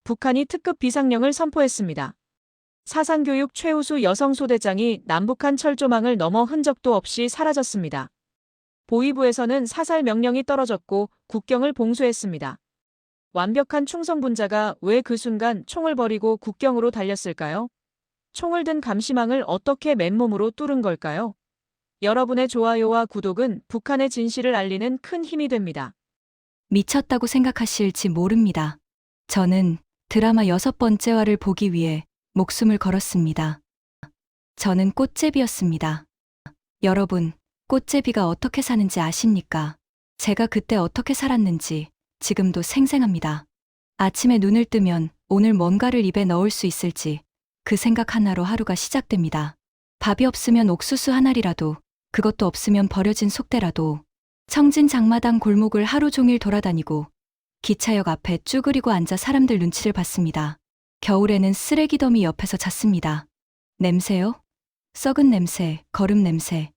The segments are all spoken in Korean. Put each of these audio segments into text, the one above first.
북한이 특급 비상령을 선포했습니다. 사상교육 최우수 여성 소대장이 남북한 철조망을 넘어 흔적도 없이 사라졌습니다. 보위부에서는 사살 명령이 떨어졌고 국경을 봉쇄했습니다. 완벽한 충성분자가 왜 그 순간 총을 버리고 국경으로 달렸을까요? 총을 든 감시망을 어떻게 맨몸으로 뚫은 걸까요? 여러분의 좋아요와 구독은 북한의 진실을 알리는 큰 힘이 됩니다. 미쳤다고 생각하실지 모릅니다. 저는 드라마 6번째화를 보기 위해 목숨을 걸었습니다. 저는 꽃제비였습니다. 여러분, 꽃제비가 어떻게 사는지 아십니까? 제가 그때 어떻게 살았는지 지금도 생생합니다. 아침에 눈을 뜨면 오늘 뭔가를 입에 넣을 수 있을지 그 생각 하나로 하루가 시작됩니다. 밥이 없으면 옥수수 한 알이라도, 그것도 없으면 버려진 속대라도, 청진 장마당 골목을 하루 종일 돌아다니고 기차역 앞에 쭈그리고 앉아 사람들 눈치를 봤습니다. 겨울에는 쓰레기 더미 옆에서 잤습니다. 냄새요? 썩은 냄새, 거름 냄새.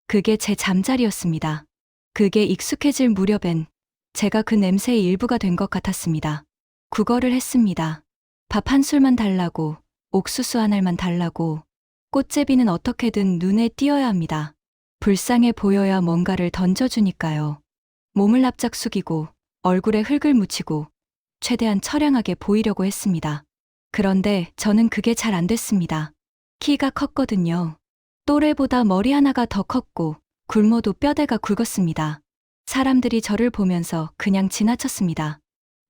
그게 제 잠자리였습니다. 그게 익숙해질 무렵엔 제가 그 냄새의 일부가 된 것 같았습니다. 구걸을 했습니다. 밥 한 술만 달라고, 옥수수 한 알만 달라고. 꽃제비는 어떻게든 눈에 띄어야 합니다. 불쌍해 보여야 뭔가를 던져주니까요. 몸을 납작 숙이고 얼굴에 흙을 묻히고 최대한 처량하게 보이려고 했습니다. 그런데 저는 그게 잘 안 됐습니다. 키가 컸거든요. 또래보다 머리 하나가 더 컸고 굶어도 뼈대가 굵었습니다. 사람들이 저를 보면서 그냥 지나쳤습니다.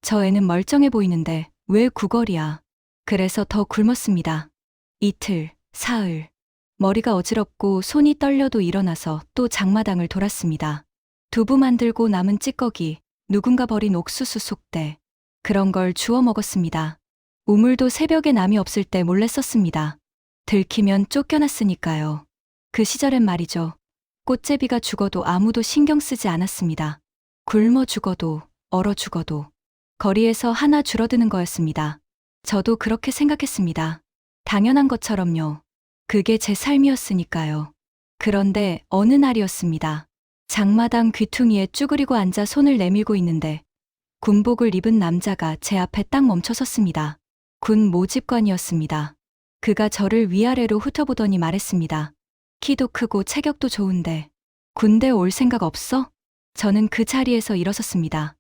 저 애는 멀쩡해 보이는데 왜 구걸이야. 그래서 더 굶었습니다. 이틀, 사흘. 머리가 어지럽고 손이 떨려도 일어나서 또 장마당을 돌았습니다. 두부 만들고 남은 찌꺼기, 누군가 버린 옥수수 속대. 그런 걸 주워 먹었습니다. 우물도 새벽에 남이 없을 때 몰래 썼습니다. 들키면 쫓겨났으니까요. 그 시절엔 말이죠. 꽃제비가 죽어도 아무도 신경 쓰지 않았습니다. 굶어 죽어도, 얼어 죽어도. 거리에서 하나 줄어드는 거였습니다. 저도 그렇게 생각했습니다. 당연한 것처럼요. 그게 제 삶이었으니까요. 그런데 어느 날이었습니다. 장마당 귀퉁이에 쭈그리고 앉아 손을 내밀고 있는데 군복을 입은 남자가 제 앞에 딱 멈춰 섰습니다. 군 모집관이었습니다. 그가 저를 위아래로 훑어보더니 말했습니다. 키도 크고 체격도 좋은데 군대 올 생각 없어? 저는 그 자리에서 일어섰습니다.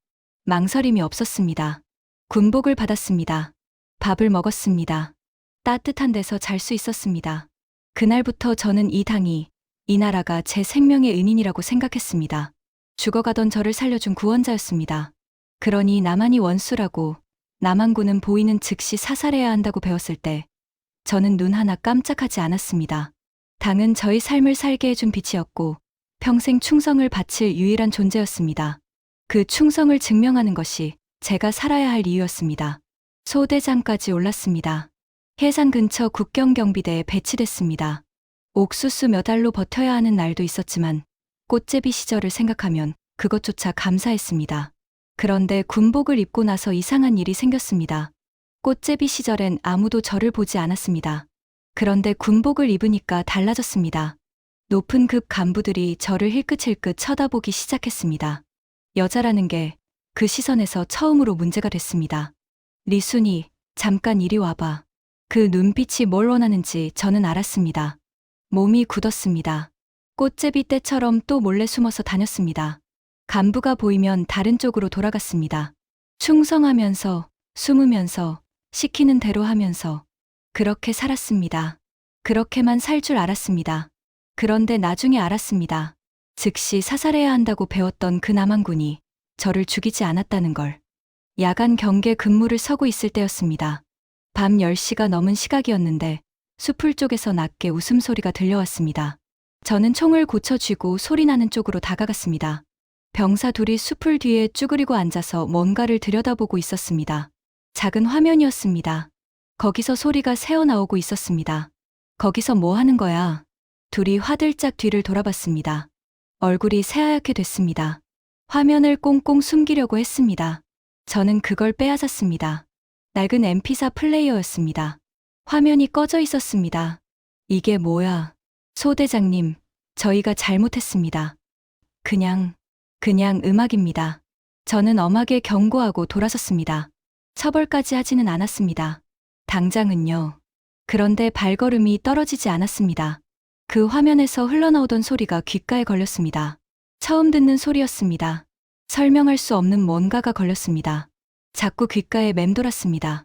망설임이 없었습니다. 군복을 받았습니다. 밥을 먹었습니다. 따뜻한 데서 잘 수 있었습니다. 그날부터 저는 이 당이, 이 나라가 제 생명의 은인이라고 생각했습니다. 죽어가던 저를 살려준 구원자였습니다. 그러니 나만이 원수라고, 남한군은 보이는 즉시 사살해야 한다고 배웠을 때 저는 눈 하나 깜짝하지 않았습니다. 당은 저의 삶을 살게 해준 빛이었고 평생 충성을 바칠 유일한 존재였습니다. 그 충성을 증명하는 것이 제가 살아야 할 이유였습니다. 소대장까지 올랐습니다. 해상 근처 국경경비대에 배치됐습니다. 옥수수 몇 알로 버텨야 하는 날도 있었지만 꽃제비 시절을 생각하면 그것조차 감사했습니다. 그런데 군복을 입고 나서 이상한 일이 생겼습니다. 꽃제비 시절엔 아무도 저를 보지 않았습니다. 그런데 군복을 입으니까 달라졌습니다. 높은 급 간부들이 저를 힐끗힐끗 쳐다보기 시작했습니다. 여자라는 게 그 시선에서 처음으로 문제가 됐습니다. 리순이, 잠깐 이리 와봐. 그 눈빛이 뭘 원하는지 저는 알았습니다. 몸이 굳었습니다. 꽃제비 때처럼 또 몰래 숨어서 다녔습니다. 간부가 보이면 다른 쪽으로 돌아갔습니다. 충성하면서, 숨으면서, 시키는 대로 하면서 그렇게 살았습니다. 그렇게만 살 줄 알았습니다. 그런데 나중에 알았습니다. 즉시 사살해야 한다고 배웠던 그 남한군이 저를 죽이지 않았다는 걸. 야간 경계 근무를 서고 있을 때였습니다. 밤 10시가 넘은 시각이었는데 숲을 쪽에서 낮게 웃음소리가 들려왔습니다. 저는 총을 고쳐 쥐고 소리나는 쪽으로 다가갔습니다. 병사 둘이 숲을 뒤에 쭈그리고 앉아서 뭔가를 들여다보고 있었습니다. 작은 화면이었습니다. 거기서 소리가 새어나오고 있었습니다. 거기서 뭐 하는 거야? 둘이 화들짝 뒤를 돌아봤습니다. 얼굴이 새하얗게 됐습니다. 화면을 꽁꽁 숨기려고 했습니다. 저는 그걸 빼앗았습니다. 낡은 MP4 플레이어였습니다. 화면이 꺼져 있었습니다. 이게 뭐야? 소대장님, 저희가 잘못했습니다. 그냥 음악입니다. 저는 엄하게 경고하고 돌아섰습니다. 처벌까지 하지는 않았습니다. 당장은요. 그런데 발걸음이 떨어지지 않았습니다. 그 화면에서 흘러나오던 소리가 귓가에 걸렸습니다. 처음 듣는 소리였습니다. 설명할 수 없는 뭔가가 걸렸습니다. 자꾸 귓가에 맴돌았습니다.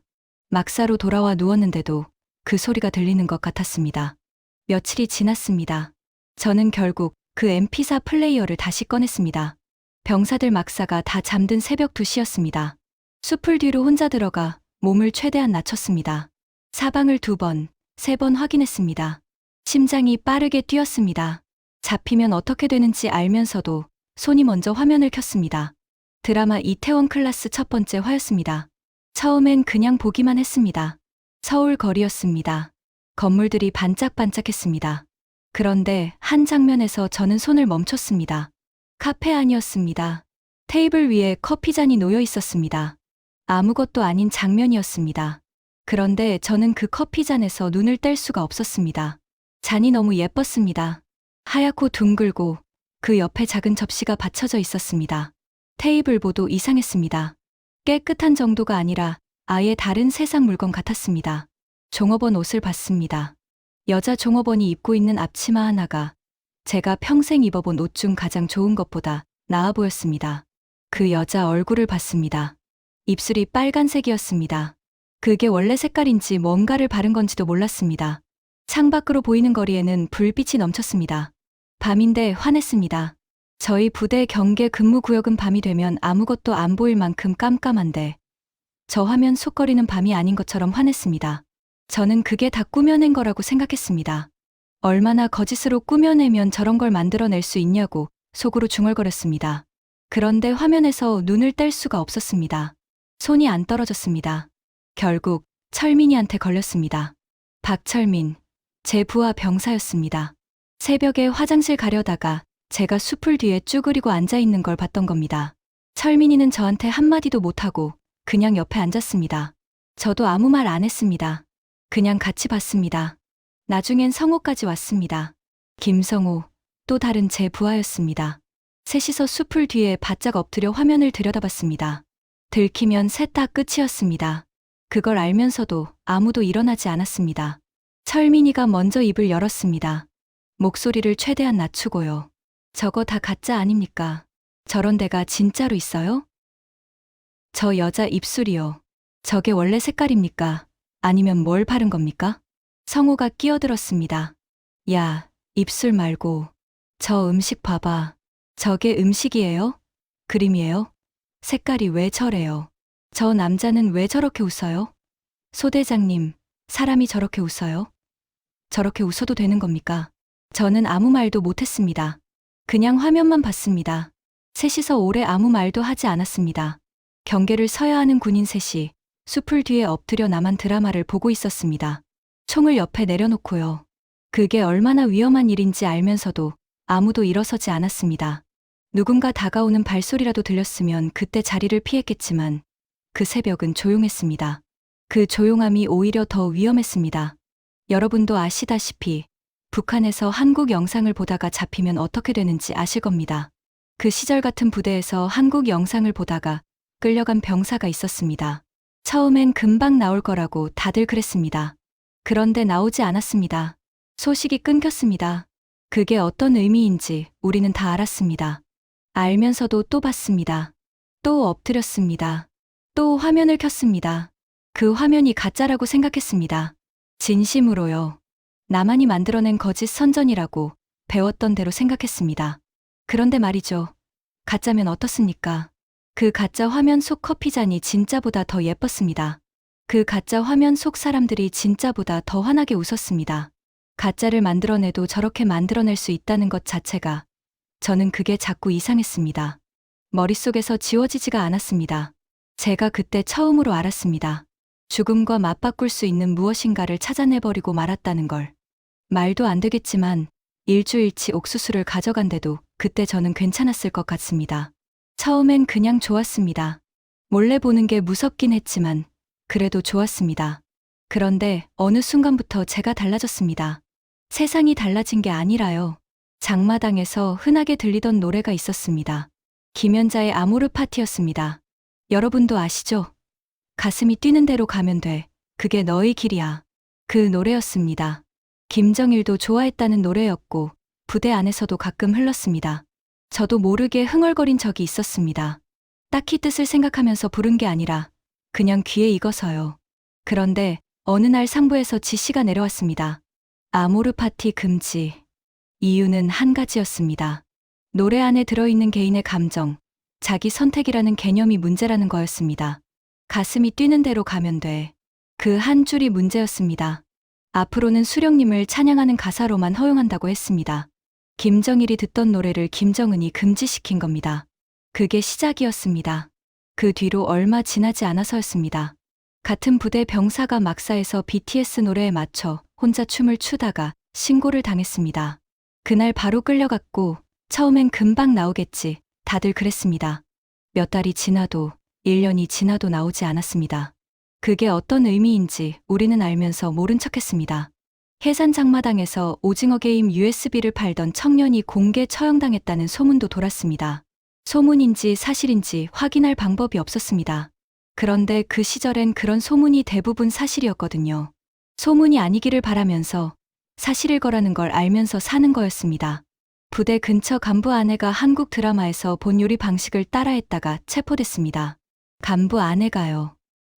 막사로 돌아와 누웠는데도 그 소리가 들리는 것 같았습니다. 며칠이 지났습니다. 저는 결국 그 MP4 플레이어를 다시 꺼냈습니다. 병사들 막사가 다 잠든 새벽 2시였습니다. 숲을 뒤로 혼자 들어가 몸을 최대한 낮췄습니다. 사방을 2번, 3번 확인했습니다. 심장이 빠르게 뛰었습니다. 잡히면 어떻게 되는지 알면서도 손이 먼저 화면을 켰습니다. 드라마 이태원 클라스 첫 번째 화였습니다. 처음엔 그냥 보기만 했습니다. 서울 거리였습니다. 건물들이 반짝반짝했습니다. 그런데 한 장면에서 저는 손을 멈췄습니다. 카페 안이었습니다. 테이블 위에 커피잔이 놓여 있었습니다. 아무것도 아닌 장면이었습니다. 그런데 저는 그 커피잔에서 눈을 뗄 수가 없었습니다. 잔이 너무 예뻤습니다. 하얗고 둥글고 그 옆에 작은 접시가 받쳐져 있었습니다. 테이블보도 이상했습니다. 깨끗한 정도가 아니라 아예 다른 세상 물건 같았습니다. 종업원 옷을 봤습니다. 여자 종업원이 입고 있는 앞치마 하나가 제가 평생 입어본 옷 중 가장 좋은 것보다 나아 보였습니다. 그 여자 얼굴을 봤습니다. 입술이 빨간색이었습니다. 그게 원래 색깔인지 뭔가를 바른 건지도 몰랐습니다. 창밖으로 보이는 거리에는 불빛이 넘쳤습니다. 밤인데 환했습니다. 저희 부대 경계 근무 구역은 밤이 되면 아무것도 안 보일 만큼 깜깜한데 저 화면 속거리는 밤이 아닌 것처럼 환했습니다. 저는 그게 다 꾸며낸 거라고 생각했습니다. 얼마나 거짓으로 꾸며내면 저런 걸 만들어낼 수 있냐고 속으로 중얼거렸습니다. 그런데 화면에서 눈을 뗄 수가 없었습니다. 손이 안 떨어졌습니다. 결국 철민이한테 걸렸습니다. 박철민, 제 부하 병사였습니다. 새벽에 화장실 가려다가 제가 숲을 뒤에 쭈그리고 앉아있는 걸 봤던 겁니다. 철민이는 저한테 한마디도 못하고 그냥 옆에 앉았습니다. 저도 아무 말 안 했습니다. 그냥 같이 봤습니다. 나중엔 성호까지 왔습니다. 김성호, 또 다른 제 부하였습니다. 셋이서 숲을 뒤에 바짝 엎드려 화면을 들여다봤습니다. 들키면 셋 다 끝이었습니다. 그걸 알면서도 아무도 일어나지 않았습니다. 철민이가 먼저 입을 열었습니다. 목소리를 최대한 낮추고요. 저거 다 가짜 아닙니까? 저런 데가 진짜로 있어요? 저 여자 입술이요. 저게 원래 색깔입니까? 아니면 뭘 바른 겁니까? 성호가 끼어들었습니다. 야, 입술 말고. 저 음식 봐봐. 저게 음식이에요? 그림이에요? 색깔이 왜 저래요? 저 남자는 왜 저렇게 웃어요? 소대장님, 사람이 저렇게 웃어요? 저렇게 웃어도 되는 겁니까? 저는 아무 말도 못했습니다. 그냥 화면만 봤습니다. 셋이서 오래 아무 말도 하지 않았습니다. 경계를 서야 하는 군인 셋이 숲을 뒤에 엎드려 나만 드라마를 보고 있었습니다. 총을 옆에 내려놓고요. 그게 얼마나 위험한 일인지 알면서도 아무도 일어서지 않았습니다. 누군가 다가오는 발소리라도 들렸으면 그때 자리를 피했겠지만 그 새벽은 조용했습니다. 그 조용함이 오히려 더 위험했습니다. 여러분도 아시다시피 북한에서 한국 영상을 보다가 잡히면 어떻게 되는지 아실 겁니다. 그 시절 같은 부대에서 한국 영상을 보다가 끌려간 병사가 있었습니다. 처음엔 금방 나올 거라고 다들 그랬습니다. 그런데 나오지 않았습니다. 소식이 끊겼습니다. 그게 어떤 의미인지 우리는 다 알았습니다. 알면서도 또 봤습니다. 또 엎드렸습니다. 또 화면을 켰습니다. 그 화면이 가짜라고 생각했습니다. 진심으로요. 나만이 만들어낸 거짓 선전이라고 배웠던 대로 생각했습니다. 그런데 말이죠. 가짜면 어떻습니까? 그 가짜 화면 속 커피잔이 진짜보다 더 예뻤습니다. 그 가짜 화면 속 사람들이 진짜보다 더 환하게 웃었습니다. 가짜를 만들어내도 저렇게 만들어낼 수 있다는 것 자체가 저는 그게 자꾸 이상했습니다. 머릿속에서 지워지지가 않았습니다. 제가 그때 처음으로 알았습니다. 죽음과 맞바꿀 수 있는 무엇인가를 찾아내버리고 말았다는 걸. 말도 안 되겠지만 일주일치 옥수수를 가져간데도 그때 저는 괜찮았을 것 같습니다. 처음엔 그냥 좋았습니다. 몰래 보는 게 무섭긴 했지만 그래도 좋았습니다. 그런데 어느 순간부터 제가 달라졌습니다. 세상이 달라진 게 아니라요. 장마당에서 흔하게 들리던 노래가 있었습니다. 김연자의 아모르 파티였습니다. 여러분도 아시죠? 가슴이 뛰는 대로 가면 돼. 그게 너의 길이야. 그 노래였습니다. 김정일도 좋아했다는 노래였고 부대 안에서도 가끔 흘렀습니다. 저도 모르게 흥얼거린 적이 있었습니다. 딱히 뜻을 생각하면서 부른 게 아니라 그냥 귀에 익어서요. 그런데 어느 날 상부에서 지시가 내려왔습니다. 아모르 파티 금지. 이유는 한 가지였습니다. 노래 안에 들어있는 개인의 감정, 자기 선택이라는 개념이 문제라는 거였습니다. 가슴이 뛰는 대로 가면 돼. 그 한 줄이 문제였습니다. 앞으로는 수령님을 찬양하는 가사로만 허용한다고 했습니다. 김정일이 듣던 노래를 김정은이 금지시킨 겁니다. 그게 시작이었습니다. 그 뒤로 얼마 지나지 않아서였습니다. 같은 부대 병사가 막사에서 BTS 노래에 맞춰 혼자 춤을 추다가 신고를 당했습니다. 그날 바로 끌려갔고 처음엔 금방 나오겠지. 다들 그랬습니다. 몇 달이 지나도 1년이 지나도 나오지 않았습니다. 그게 어떤 의미인지 우리는 알면서 모른 척했습니다. 해산 장마당에서 오징어 게임 USB를 팔던 청년이 공개 처형당했다는 소문도 돌았습니다. 소문인지 사실인지 확인할 방법이 없었습니다. 그런데 그 시절엔 그런 소문이 대부분 사실이었거든요. 소문이 아니기를 바라면서 사실일 거라는 걸 알면서 사는 거였습니다. 부대 근처 간부 아내가 한국 드라마에서 본 요리 방식을 따라했다가 체포됐습니다. 간부 아내가요.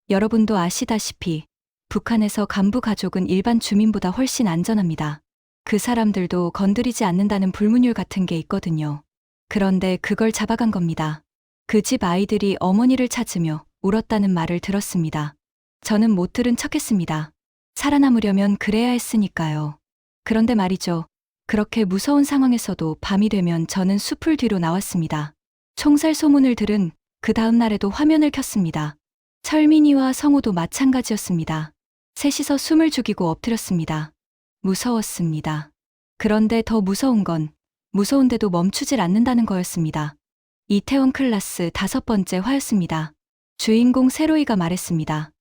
여러분도 아시다시피 북한에서 간부 가족은 일반 주민보다 훨씬 안전합니다. 그 사람들도 건드리지 않는다는 불문율 같은 게 있거든요. 그런데 그걸 잡아간 겁니다. 그 집 아이들이 어머니를 찾으며 울었다는 말을 들었습니다. 저는 못 들은 척했습니다. 살아남으려면 그래야 했으니까요. 그런데 말이죠. 그렇게 무서운 상황에서도 밤이 되면 저는 숲을 뒤로 나왔습니다. 총살 소문을 들은 그 다음 날에도 화면을 켰습니다. 철민이와 성우도 마찬가지였습니다. 셋이서 숨을 죽이고 엎드렸습니다. 무서웠습니다. 그런데 더 무서운 건 무서운데도 멈추질 않는다는 거였습니다. 이태원 클라스 5번째 화였습니다. 주인공 세로이가 말했습니다.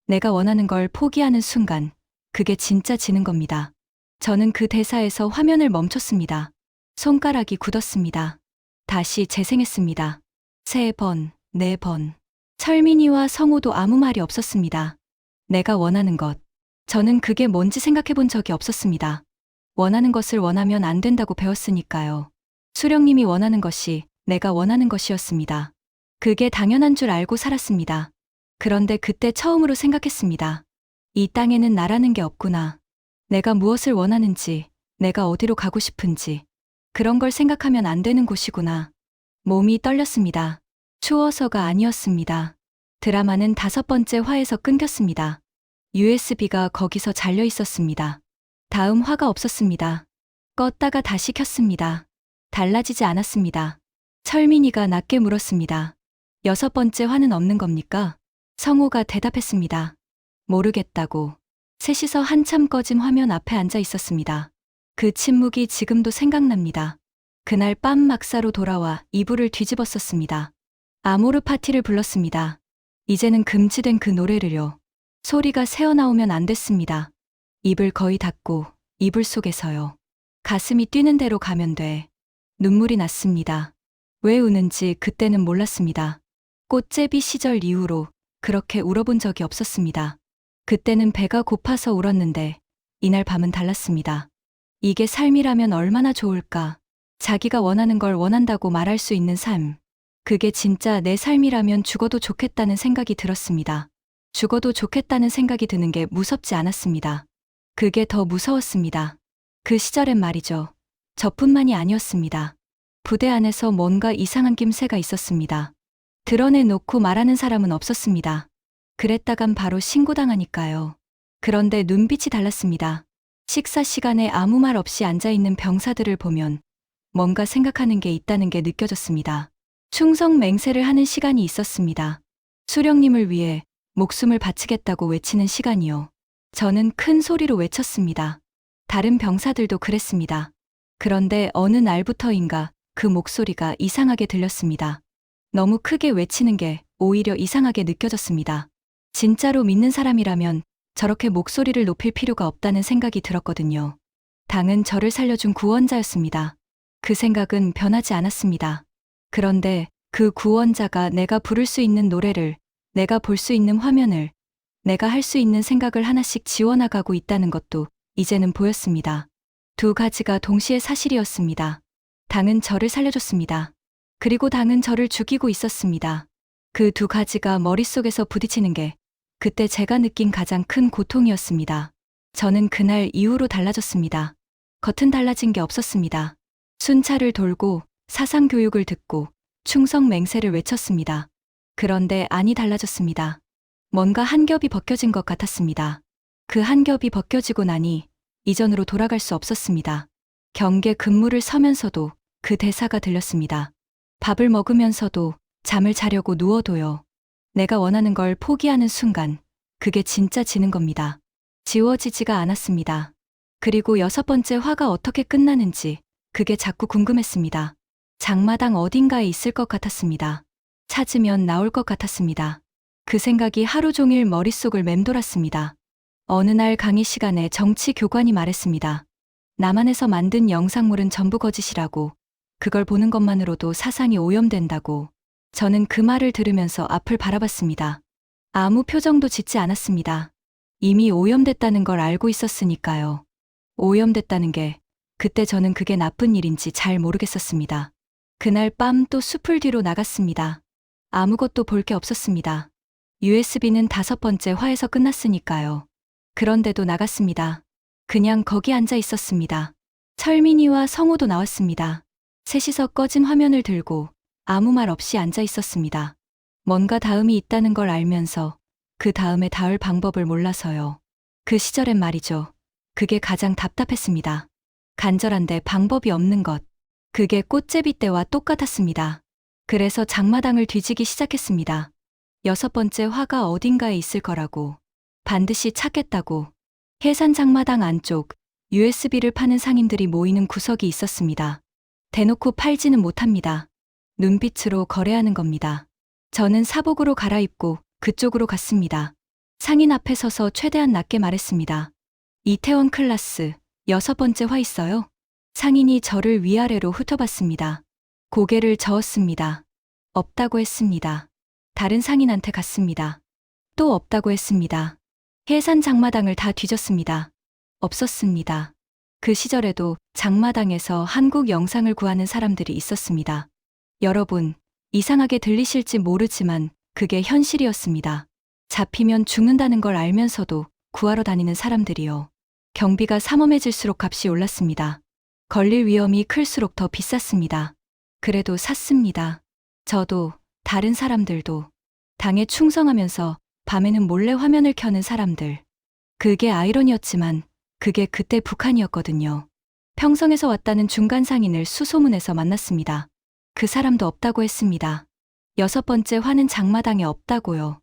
내가 원하는 걸 포기하는 순간 그게 진짜 지는 겁니다. 저는 그 대사에서 화면을 멈췄습니다. 손가락이 굳었습니다. 다시 재생했습니다. 3번, 4번. 철민이와 성우도 아무 말이 없었습니다. 내가 원하는 것. 저는 그게 뭔지 생각해 본 적이 없었습니다. 원하는 것을 원하면 안 된다고 배웠으니까요. 수령님이 원하는 것이 내가 원하는 것이었습니다. 그게 당연한 줄 알고 살았습니다. 그런데 그때 처음으로 생각했습니다. 이 땅에는 나라는 게 없구나. 내가 무엇을 원하는지, 내가 어디로 가고 싶은지, 그런 걸 생각하면 안 되는 곳이구나. 몸이 떨렸습니다. 추워서가 아니었습니다. 드라마는 5번째 화에서 끊겼습니다. USB가 거기서 잘려 있었습니다. 다음 화가 없었습니다. 껐다가 다시 켰습니다. 달라지지 않았습니다. 철민이가 낮게 물었습니다. 6번째 화는 없는 겁니까? 성우가 대답했습니다. 모르겠다고. 셋이서 한참 꺼진 화면 앞에 앉아 있었습니다. 그 침묵이 지금도 생각납니다. 그날 밤 막사로 돌아와 이불을 뒤집었었습니다. 아모르 파티를 불렀습니다. 이제는 금지된 그 노래를요. 소리가 새어나오면 안 됐습니다. 입을 거의 닫고 이불 속에서요. 가슴이 뛰는 대로 가면 돼. 눈물이 났습니다. 왜 우는지 그때는 몰랐습니다. 꽃제비 시절 이후로 그렇게 울어본 적이 없었습니다. 그때는 배가 고파서 울었는데 이날 밤은 달랐습니다. 이게 삶이라면 얼마나 좋을까. 자기가 원하는 걸 원한다고 말할 수 있는 삶. 그게 진짜 내 삶이라면 죽어도 좋겠다는 생각이 들었습니다. 죽어도 좋겠다는 생각이 드는 게 무섭지 않았습니다. 그게 더 무서웠습니다. 그 시절엔 말이죠. 저뿐만이 아니었습니다. 부대 안에서 뭔가 이상한 낌새가 있었습니다. 드러내놓고 말하는 사람은 없었습니다. 그랬다간 바로 신고당하니까요. 그런데 눈빛이 달랐습니다. 식사 시간에 아무 말 없이 앉아있는 병사들을 보면 뭔가 생각하는 게 있다는 게 느껴졌습니다. 충성 맹세를 하는 시간이 있었습니다. 수령님을 위해 목숨을 바치겠다고 외치는 시간이요. 저는 큰 소리로 외쳤습니다. 다른 병사들도 그랬습니다. 그런데 어느 날부터인가 그 목소리가 이상하게 들렸습니다. 너무 크게 외치는 게 오히려 이상하게 느껴졌습니다. 진짜로 믿는 사람이라면 저렇게 목소리를 높일 필요가 없다는 생각이 들었거든요. 당은 저를 살려준 구원자였습니다. 그 생각은 변하지 않았습니다. 그런데 그 구원자가 내가 부를 수 있는 노래를 내가 볼 수 있는 화면을, 내가 할 수 있는 생각을 하나씩 지워나가고 있다는 것도 이제는 보였습니다. 두 가지가 동시에 사실이었습니다. 당은 저를 살려줬습니다. 그리고 당은 저를 죽이고 있었습니다. 그 두 가지가 머릿속에서 부딪히는 게 그때 제가 느낀 가장 큰 고통이었습니다. 저는 그날 이후로 달라졌습니다. 겉은 달라진 게 없었습니다. 순찰을 돌고 사상교육을 듣고 충성 맹세를 외쳤습니다. 그런데 안이 달라졌습니다. 뭔가 한 겹이 벗겨진 것 같았습니다. 그 한 겹이 벗겨지고 나니 이전으로 돌아갈 수 없었습니다. 경계 근무를 서면서도 그 대사가 들렸습니다. 밥을 먹으면서도 잠을 자려고 누워도요. 내가 원하는 걸 포기하는 순간 그게 진짜 지는 겁니다. 지워지지가 않았습니다. 그리고 6번째 화가 어떻게 끝나는지 그게 자꾸 궁금했습니다. 장마당 어딘가에 있을 것 같았습니다. 찾으면 나올 것 같았습니다. 그 생각이 하루 종일 머릿속을 맴돌았습니다. 어느 날 강의 시간에 정치 교관이 말했습니다. 남한에서 만든 영상물은 전부 거짓이라고, 그걸 보는 것만으로도 사상이 오염된다고. 저는 그 말을 들으면서 앞을 바라봤습니다. 아무 표정도 짓지 않았습니다. 이미 오염됐다는 걸 알고 있었으니까요. 오염됐다는 게 그때 저는 그게 나쁜 일인지 잘 모르겠었습니다. 그날 밤 또 숲을 뒤로 나갔습니다. 아무것도 볼 게 없었습니다. USB는 5번째 화에서 끝났으니까요. 그런데도 나갔습니다. 그냥 거기 앉아 있었습니다. 철민이와 성우도 나왔습니다. 셋이서 꺼진 화면을 들고 아무 말 없이 앉아 있었습니다. 뭔가 다음이 있다는 걸 알면서 그 다음에 닿을 방법을 몰라서요. 그 시절엔 말이죠. 그게 가장 답답했습니다. 간절한데 방법이 없는 것. 그게 꽃제비 때와 똑같았습니다. 그래서 장마당을 뒤지기 시작했습니다. 6번째 화가 어딘가에 있을 거라고. 반드시 찾겠다고. 해산 장마당 안쪽 USB를 파는 상인들이 모이는 구석이 있었습니다. 대놓고 팔지는 못합니다. 눈빛으로 거래하는 겁니다. 저는 사복으로 갈아입고 그쪽으로 갔습니다. 상인 앞에 서서 최대한 낮게 말했습니다. 이태원 클라스 6번째 화 있어요? 상인이 저를 위아래로 훑어봤습니다. 고개를 저었습니다. 없다고 했습니다. 다른 상인한테 갔습니다. 또 없다고 했습니다. 해산 장마당을 다 뒤졌습니다. 없었습니다. 그 시절에도 장마당에서 한국 영상을 구하는 사람들이 있었습니다. 여러분, 이상하게 들리실지 모르지만 그게 현실이었습니다. 잡히면 죽는다는 걸 알면서도 구하러 다니는 사람들이요. 경비가 삼엄해질수록 값이 올랐습니다. 걸릴 위험이 클수록 더 비쌌습니다. 그래도 샀습니다. 저도, 다른 사람들도. 당에 충성하면서 밤에는 몰래 화면을 켜는 사람들. 그게 아이러니였지만 그게 그때 북한이었거든요. 평성에서 왔다는 중간 상인을 수소문해서 만났습니다. 그 사람도 없다고 했습니다. 6번째 화는 장마당에 없다고요.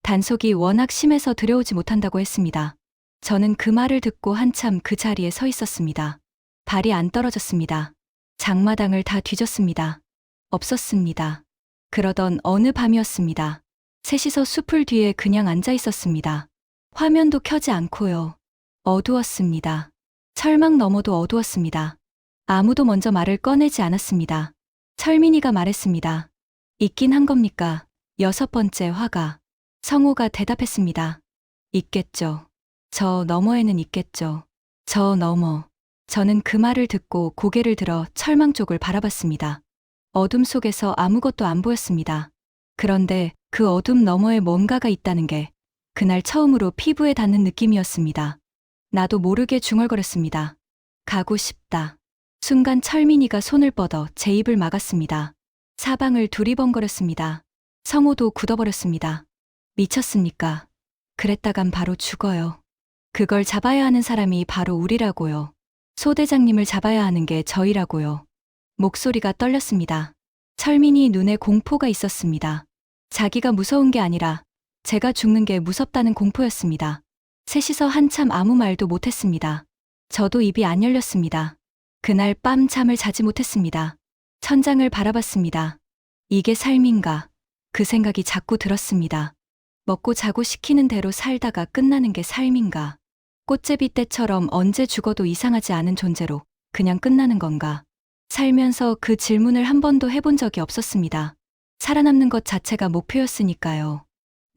단속이 워낙 심해서 들여오지 못한다고 했습니다. 저는 그 말을 듣고 한참 그 자리에 서 있었습니다. 발이 안 떨어졌습니다. 장마당을 다 뒤졌습니다. 없었습니다. 그러던 어느 밤이었습니다. 셋이서 숲을 뒤에 그냥 앉아 있었습니다. 화면도 켜지 않고요. 어두웠습니다. 철망 너머도 어두웠습니다. 아무도 먼저 말을 꺼내지 않았습니다. 철민이가 말했습니다. 있긴 한 겁니까? 6번째 화가. 성우가 대답했습니다. 있겠죠. 저 너머에는 있겠죠. 저 너머. 저는 그 말을 듣고 고개를 들어 철망 쪽을 바라봤습니다. 어둠 속에서 아무것도 안 보였습니다. 그런데 그 어둠 너머에 뭔가가 있다는 게 그날 처음으로 피부에 닿는 느낌이었습니다. 나도 모르게 중얼거렸습니다. 가고 싶다. 순간 철민이가 손을 뻗어 제 입을 막았습니다. 사방을 두리번거렸습니다. 성호도 굳어버렸습니다. 미쳤습니까? 그랬다간 바로 죽어요. 그걸 잡아야 하는 사람이 바로 우리라고요. 소대장님을 잡아야 하는 게 저희라고요. 목소리가 떨렸습니다. 철민이 눈에 공포가 있었습니다. 자기가 무서운 게 아니라 제가 죽는 게 무섭다는 공포였습니다. 셋이서 한참 아무 말도 못했습니다. 저도 입이 안 열렸습니다. 그날 밤 잠을 자지 못했습니다. 천장을 바라봤습니다. 이게 삶인가? 그 생각이 자꾸 들었습니다. 먹고 자고 시키는 대로 살다가 끝나는 게 삶인가? 꽃제비 때처럼 언제 죽어도 이상하지 않은 존재로 그냥 끝나는 건가? 살면서 그 질문을 한 번도 해본 적이 없었습니다. 살아남는 것 자체가 목표였으니까요.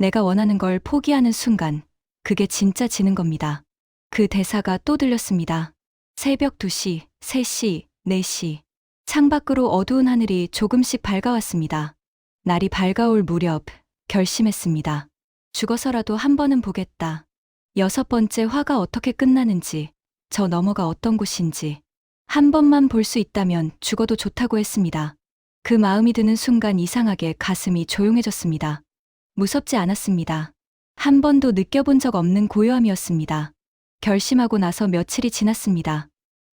내가 원하는 걸 포기하는 순간, 그게 진짜 지는 겁니다. 그 대사가 또 들렸습니다. 새벽 2시, 3시, 4시. 창밖으로 어두운 하늘이 조금씩 밝아왔습니다. 날이 밝아올 무렵, 결심했습니다. 죽어서라도 한 번은 보겠다. 6번째 화가 어떻게 끝나는지, 저 너머가 어떤 곳인지, 한 번만 볼 수 있다면 죽어도 좋다고 했습니다. 그 마음이 드는 순간 이상하게 가슴이 조용해졌습니다. 무섭지 않았습니다. 한 번도 느껴본 적 없는 고요함이었습니다. 결심하고 나서 며칠이 지났습니다.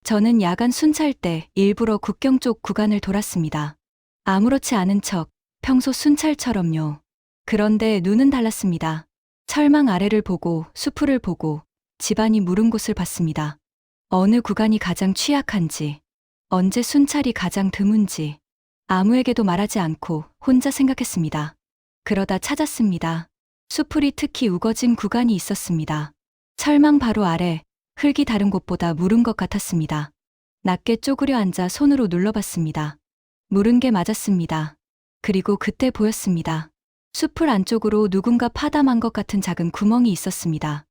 저는 야간 순찰 때 일부러 국경 쪽 구간을 돌았습니다. 아무렇지 않은 척, 평소 순찰처럼요. 그런데 눈은 달랐습니다. 철망 아래를 보고 수풀을 보고 집안이 무른 곳을 봤습니다. 어느 구간이 가장 취약한지, 언제 순찰이 가장 드문지, 아무에게도 말하지 않고 혼자 생각했습니다. 그러다 찾았습니다. 수풀이 특히 우거진 구간이 있었습니다. 철망 바로 아래, 흙이 다른 곳보다 무른 것 같았습니다. 낮게 쪼그려 앉아 손으로 눌러봤습니다. 무른 게 맞았습니다. 그리고 그때 보였습니다. 수풀 안쪽으로 누군가 파담한 것 같은 작은 구멍이 있었습니다.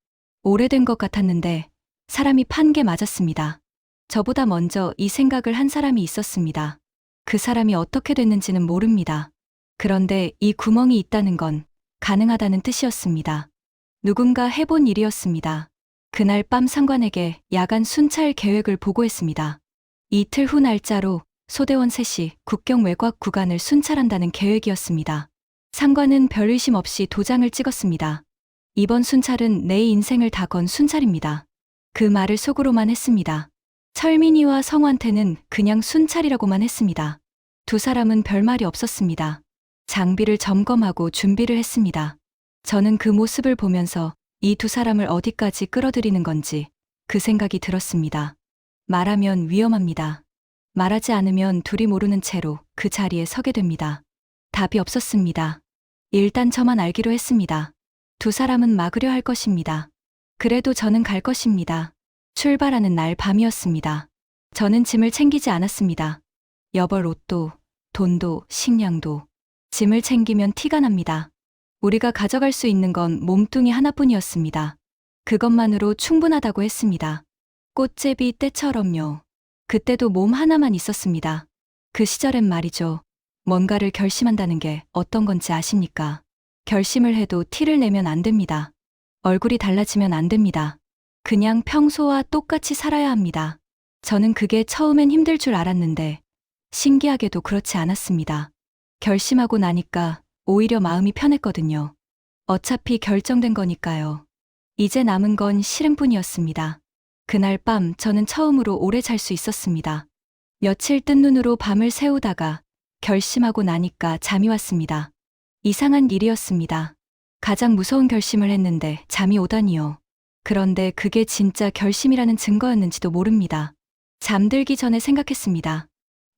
오래된 것 같았는데 사람이 판 게 맞았습니다. 저보다 먼저 이 생각을 한 사람이 있었습니다. 그 사람이 어떻게 됐는지는 모릅니다. 그런데 이 구멍이 있다는 건 가능하다는 뜻이었습니다. 누군가 해본 일이었습니다. 그날 밤 상관에게 야간 순찰 계획을 보고했습니다. 이틀 후 날짜로 소대원 셋이 국경 외곽 구간을 순찰한다는 계획이었습니다. 상관은 별 의심 없이 도장을 찍었습니다. 이번 순찰은 내 인생을 다 건 순찰입니다. 그 말을 속으로만 했습니다. 철민이와 성환태는 그냥 순찰이라고만 했습니다. 두 사람은 별말이 없었습니다. 장비를 점검하고 준비를 했습니다. 저는 그 모습을 보면서 이 두 사람을 어디까지 끌어들이는 건지 그 생각이 들었습니다. 말하면 위험합니다. 말하지 않으면 둘이 모르는 채로 그 자리에 서게 됩니다. 답이 없었습니다. 일단 저만 알기로 했습니다. 두 사람은 막으려 할 것입니다. 그래도 저는 갈 것입니다. 출발하는 날 밤이었습니다. 저는 짐을 챙기지 않았습니다. 여벌 옷도, 돈도, 식량도. 짐을 챙기면 티가 납니다. 우리가 가져갈 수 있는 건 몸뚱이 하나뿐이었습니다. 그것만으로 충분하다고 했습니다. 꽃제비 때처럼요. 그때도 몸 하나만 있었습니다. 그 시절엔 말이죠. 뭔가를 결심한다는 게 어떤 건지 아십니까? 결심을 해도 티를 내면 안 됩니다. 얼굴이 달라지면 안 됩니다. 그냥 평소와 똑같이 살아야 합니다. 저는 그게 처음엔 힘들 줄 알았는데 신기하게도 그렇지 않았습니다. 결심하고 나니까 오히려 마음이 편했거든요. 어차피 결정된 거니까요. 이제 남은 건 실행뿐이었습니다. 그날 밤 저는 처음으로 오래 잘 수 있었습니다. 며칠 뜬 눈으로 밤을 새우다가 결심하고 나니까 잠이 왔습니다. 이상한 일이었습니다. 가장 무서운 결심을 했는데 잠이 오다니요. 그런데 그게 진짜 결심이라는 증거였는지도 모릅니다. 잠들기 전에 생각했습니다.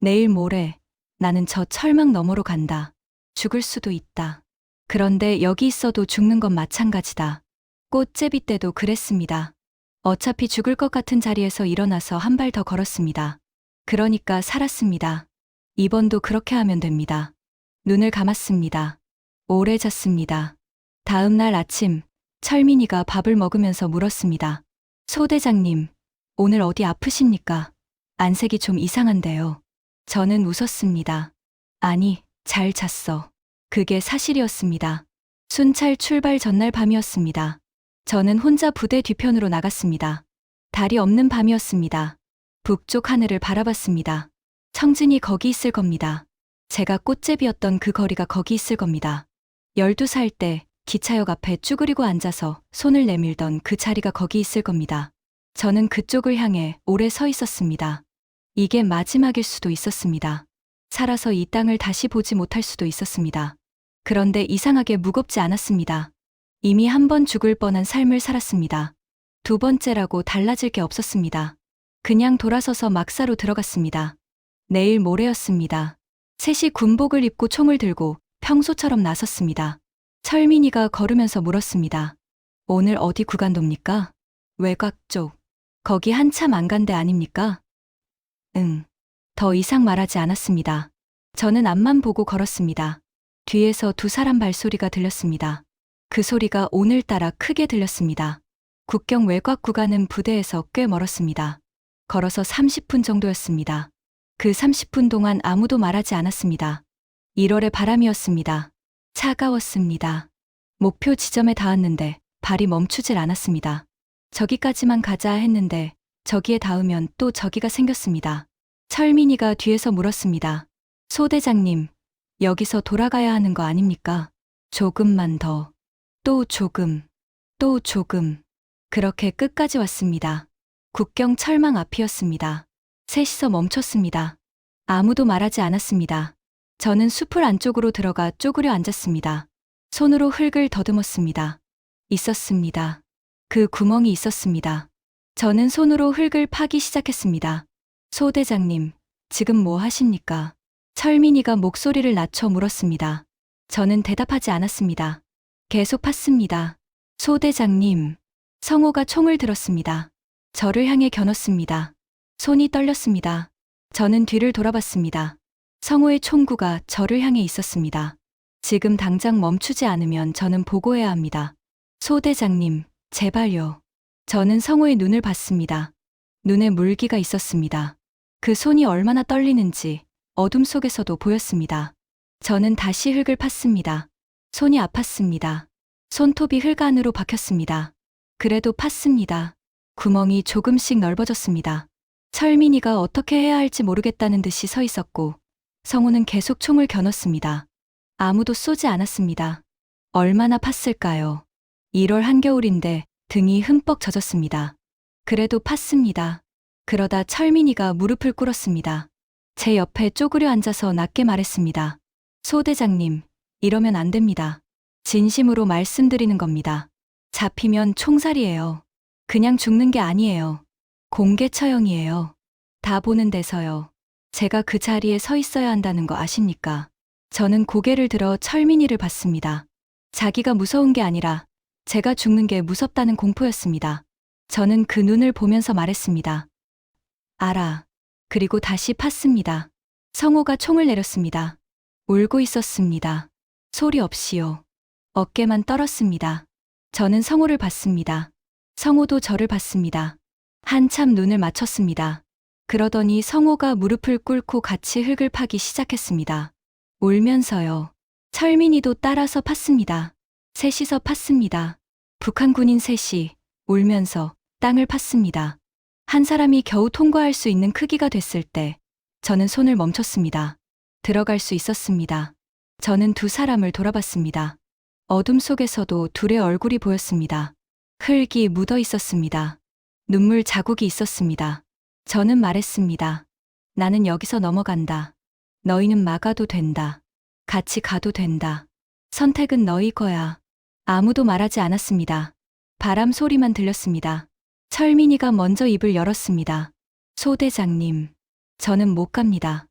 내일 모레 나는 저 철망 너머로 간다. 죽을 수도 있다. 그런데 여기 있어도 죽는 건 마찬가지다. 꽃제비 때도 그랬습니다. 어차피 죽을 것 같은 자리에서 일어나서 한 발 더 걸었습니다. 그러니까 살았습니다. 이번도 그렇게 하면 됩니다. 눈을 감았습니다. 오래 잤습니다. 다음 날 아침, 철민이가 밥을 먹으면서 물었습니다. 소대장님, 오늘 어디 아프십니까? 안색이 좀 이상한데요. 저는 웃었습니다. 아니, 잘 잤어. 그게 사실이었습니다. 순찰 출발 전날 밤이었습니다. 저는 혼자 부대 뒤편으로 나갔습니다. 달이 없는 밤이었습니다. 북쪽 하늘을 바라봤습니다. 청진이 거기 있을 겁니다. 제가 꽃제비였던 그 거리가 거기 있을 겁니다. 12살 때 기차역 앞에 쭈그리고 앉아서 손을 내밀던 그 자리가 거기 있을 겁니다. 저는 그쪽을 향해 오래 서 있었습니다. 이게 마지막일 수도 있었습니다. 살아서 이 땅을 다시 보지 못할 수도 있었습니다. 그런데 이상하게 무겁지 않았습니다. 이미 한 번 죽을 뻔한 삶을 살았습니다. 두 번째라고 달라질 게 없었습니다. 그냥 돌아서서 막사로 들어갔습니다. 내일 모레였습니다. 셋이 군복을 입고 총을 들고 평소처럼 나섰습니다. 철민이가 걸으면서 물었습니다. 오늘 어디 구간 돕니까? 외곽 쪽. 거기 한참 안 간 데 아닙니까? 응. 더 이상 말하지 않았습니다. 저는 앞만 보고 걸었습니다. 뒤에서 두 사람 발소리가 들렸습니다. 그 소리가 오늘따라 크게 들렸습니다. 국경 외곽 구간은 부대에서 꽤 멀었습니다. 걸어서 30분 정도였습니다. 그 30분 동안 아무도 말하지 않았습니다. 1월의 바람이었습니다. 차가웠습니다. 목표 지점에 닿았는데 발이 멈추질 않았습니다. 저기까지만 가자 했는데 저기에 닿으면 또 저기가 생겼습니다. 철민이가 뒤에서 물었습니다. 소대장님, 여기서 돌아가야 하는 거 아닙니까? 조금만 더. 또 조금. 또 조금. 그렇게 끝까지 왔습니다. 국경 철망 앞이었습니다. 셋이서 멈췄습니다. 아무도 말하지 않았습니다. 저는 숲을 안쪽으로 들어가 쪼그려 앉았습니다. 손으로 흙을 더듬었습니다. 있었습니다. 그 구멍이 있었습니다. 저는 손으로 흙을 파기 시작했습니다. 소대장님, 지금 뭐 하십니까? 철민이가 목소리를 낮춰 물었습니다. 저는 대답하지 않았습니다. 계속 팠습니다. 소대장님, 성호가 총을 들었습니다. 저를 향해 겨눴습니다. 손이 떨렸습니다. 저는 뒤를 돌아봤습니다. 성호의 총구가 저를 향해 있었습니다. 지금 당장 멈추지 않으면 저는 보고해야 합니다. 소대장님, 제발요. 저는 성호의 눈을 봤습니다. 눈에 물기가 있었습니다. 그 손이 얼마나 떨리는지 어둠 속에서도 보였습니다. 저는 다시 흙을 팠습니다. 손이 아팠습니다. 손톱이 흙 안으로 박혔습니다. 그래도 팠습니다. 구멍이 조금씩 넓어졌습니다. 철민이가 어떻게 해야 할지 모르겠다는 듯이 서 있었고, 성우는 계속 총을 겨눴습니다. 아무도 쏘지 않았습니다. 얼마나 팠을까요? 1월 한겨울인데 등이 흠뻑 젖었습니다. 그래도 팠습니다. 그러다 철민이가 무릎을 꿇었습니다. 제 옆에 쪼그려 앉아서 낮게 말했습니다. 소대장님, 이러면 안 됩니다. 진심으로 말씀드리는 겁니다. 잡히면 총살이에요. 그냥 죽는 게 아니에요. 공개 처형이에요. 다 보는 데서요. 제가 그 자리에 서 있어야 한다는 거 아십니까? 저는 고개를 들어 철민이를 봤습니다. 자기가 무서운 게 아니라 제가 죽는 게 무섭다는 공포였습니다. 저는 그 눈을 보면서 말했습니다. 알아. 그리고 다시 팠습니다. 성호가 총을 내렸습니다. 울고 있었습니다. 소리 없이요. 어깨만 떨었습니다. 저는 성호를 봤습니다. 성호도 저를 봤습니다. 한참 눈을 맞췄습니다. 그러더니 성호가 무릎을 꿇고 같이 흙을 파기 시작했습니다. 울면서요. 철민이도 따라서 팠습니다. 셋이서 팠습니다. 북한 군인 셋이 울면서 땅을 팠습니다. 한 사람이 겨우 통과할 수 있는 크기가 됐을 때 저는 손을 멈췄습니다. 들어갈 수 있었습니다. 저는 두 사람을 돌아봤습니다. 어둠 속에서도 둘의 얼굴이 보였습니다. 흙이 묻어 있었습니다. 눈물 자국이 있었습니다. 저는 말했습니다. 나는 여기서 넘어간다. 너희는 막아도 된다. 같이 가도 된다. 선택은 너희 거야. 아무도 말하지 않았습니다. 바람 소리만 들렸습니다. 철민이가 먼저 입을 열었습니다. 소대장님, 저는 못 갑니다.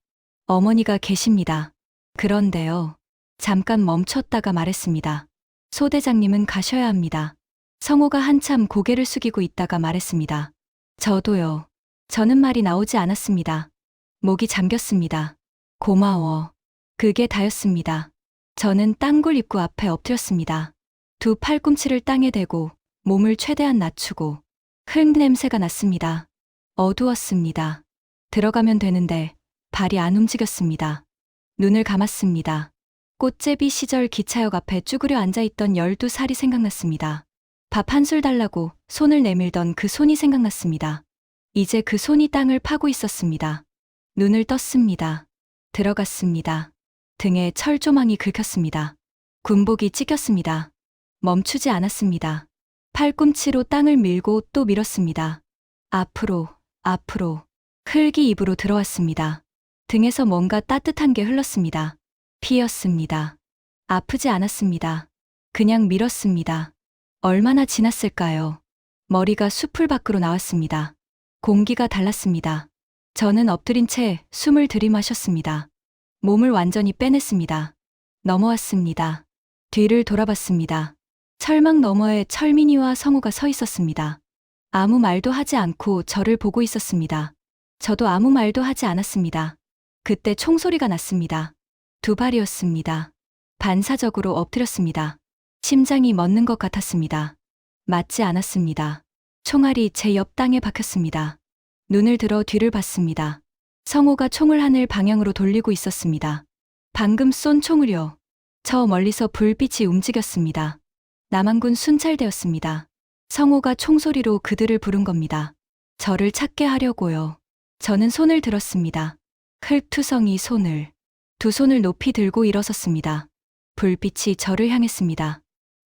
어머니가 계십니다. 그런데요. 잠깐 멈췄다가 말했습니다. 소대장님은 가셔야 합니다. 성호가 한참 고개를 숙이고 있다가 말했습니다. 저도요. 저는 말이 나오지 않았습니다. 목이 잠겼습니다. 고마워. 그게 다였습니다. 저는 땅굴 입구 앞에 엎드렸습니다. 두 팔꿈치를 땅에 대고 몸을 최대한 낮추고 흙 냄새가 났습니다. 어두웠습니다. 들어가면 되는데 발이 안 움직였습니다. 눈을 감았습니다. 꽃제비 시절 기차역 앞에 쭈그려 앉아있던 12살이 생각났습니다. 밥 한 술 달라고 손을 내밀던 그 손이 생각났습니다. 이제 그 손이 땅을 파고 있었습니다. 눈을 떴습니다. 들어갔습니다. 등에 철조망이 긁혔습니다. 군복이 찢겼습니다. 멈추지 않았습니다. 팔꿈치로 땅을 밀고 또 밀었습니다. 앞으로, 앞으로. 흙이 입으로 들어왔습니다. 등에서 뭔가 따뜻한 게 흘렀습니다. 피였습니다. 아프지 않았습니다. 그냥 밀었습니다. 얼마나 지났을까요? 머리가 숲을 밖으로 나왔습니다. 공기가 달랐습니다. 저는 엎드린 채 숨을 들이마셨습니다. 몸을 완전히 빼냈습니다. 넘어왔습니다. 뒤를 돌아봤습니다. 철망 너머에 철민이와 성우가 서 있었습니다. 아무 말도 하지 않고 저를 보고 있었습니다. 저도 아무 말도 하지 않았습니다. 그때 총소리가 났습니다. 두 발이었습니다. 반사적으로 엎드렸습니다. 심장이 멎는 것 같았습니다. 맞지 않았습니다. 총알이 제 옆 땅에 박혔습니다. 눈을 들어 뒤를 봤습니다. 성호가 총을 하늘 방향으로 돌리고 있었습니다. 방금 쏜 총을요. 저 멀리서 불빛이 움직였습니다. 남한군 순찰대였습니다. 성호가 총소리로 그들을 부른 겁니다. 저를 찾게 하려고요. 저는 손을 들었습니다. 흙투성이 손을. 두 손을 높이 들고 일어섰습니다. 불빛이 저를 향했습니다.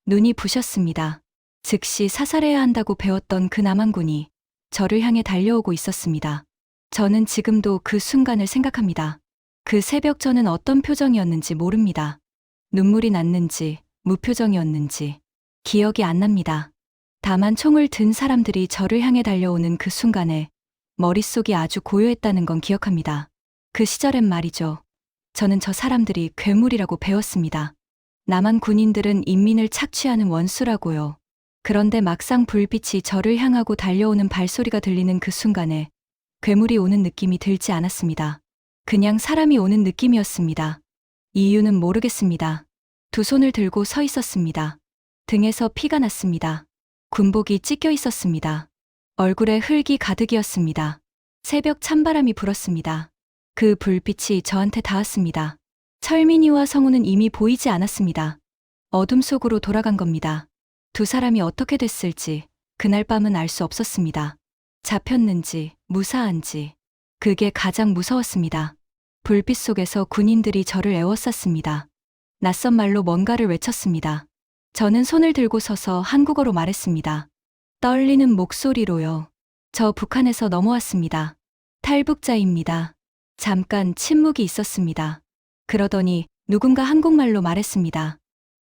눈이 부셨습니다. 즉시 사살해야 한다고 배웠던 그 남한군이 저를 향해 달려오고 있었습니다. 저는 지금도 그 순간을 생각합니다. 그 새벽 저는 어떤 표정이었는지 모릅니다. 눈물이 났는지 무표정이었는지 기억이 안 납니다. 다만 총을 든 사람들이 저를 향해 달려오는 그 순간에 머릿속이 아주 고요했다는 건 기억합니다. 그 시절엔 말이죠. 저는 저 사람들이 괴물이라고 배웠습니다. 남한 군인들은 인민을 착취하는 원수라고요. 그런데 막상 불빛이 저를 향하고 달려오는 발소리가 들리는 그 순간에 괴물이 오는 느낌이 들지 않았습니다. 그냥 사람이 오는 느낌이었습니다. 이유는 모르겠습니다. 두 손을 들고 서 있었습니다. 등에서 피가 났습니다. 군복이 찢겨 있었습니다. 얼굴에 흙이 가득이었습니다. 새벽 찬바람이 불었습니다. 그 불빛이 저한테 닿았습니다. 철민이와 성우는 이미 보이지 않았습니다. 어둠 속으로 돌아간 겁니다. 두 사람이 어떻게 됐을지 그날 밤은 알 수 없었습니다. 잡혔는지 무사한지 그게 가장 무서웠습니다. 불빛 속에서 군인들이 저를 에워쌌습니다. 낯선 말로 뭔가를 외쳤습니다. 저는 손을 들고 서서 한국어로 말했습니다. 떨리는 목소리로요. 저 북한에서 넘어왔습니다. 탈북자입니다. 잠깐 침묵이 있었습니다. 그러더니 누군가 한국말로 말했습니다.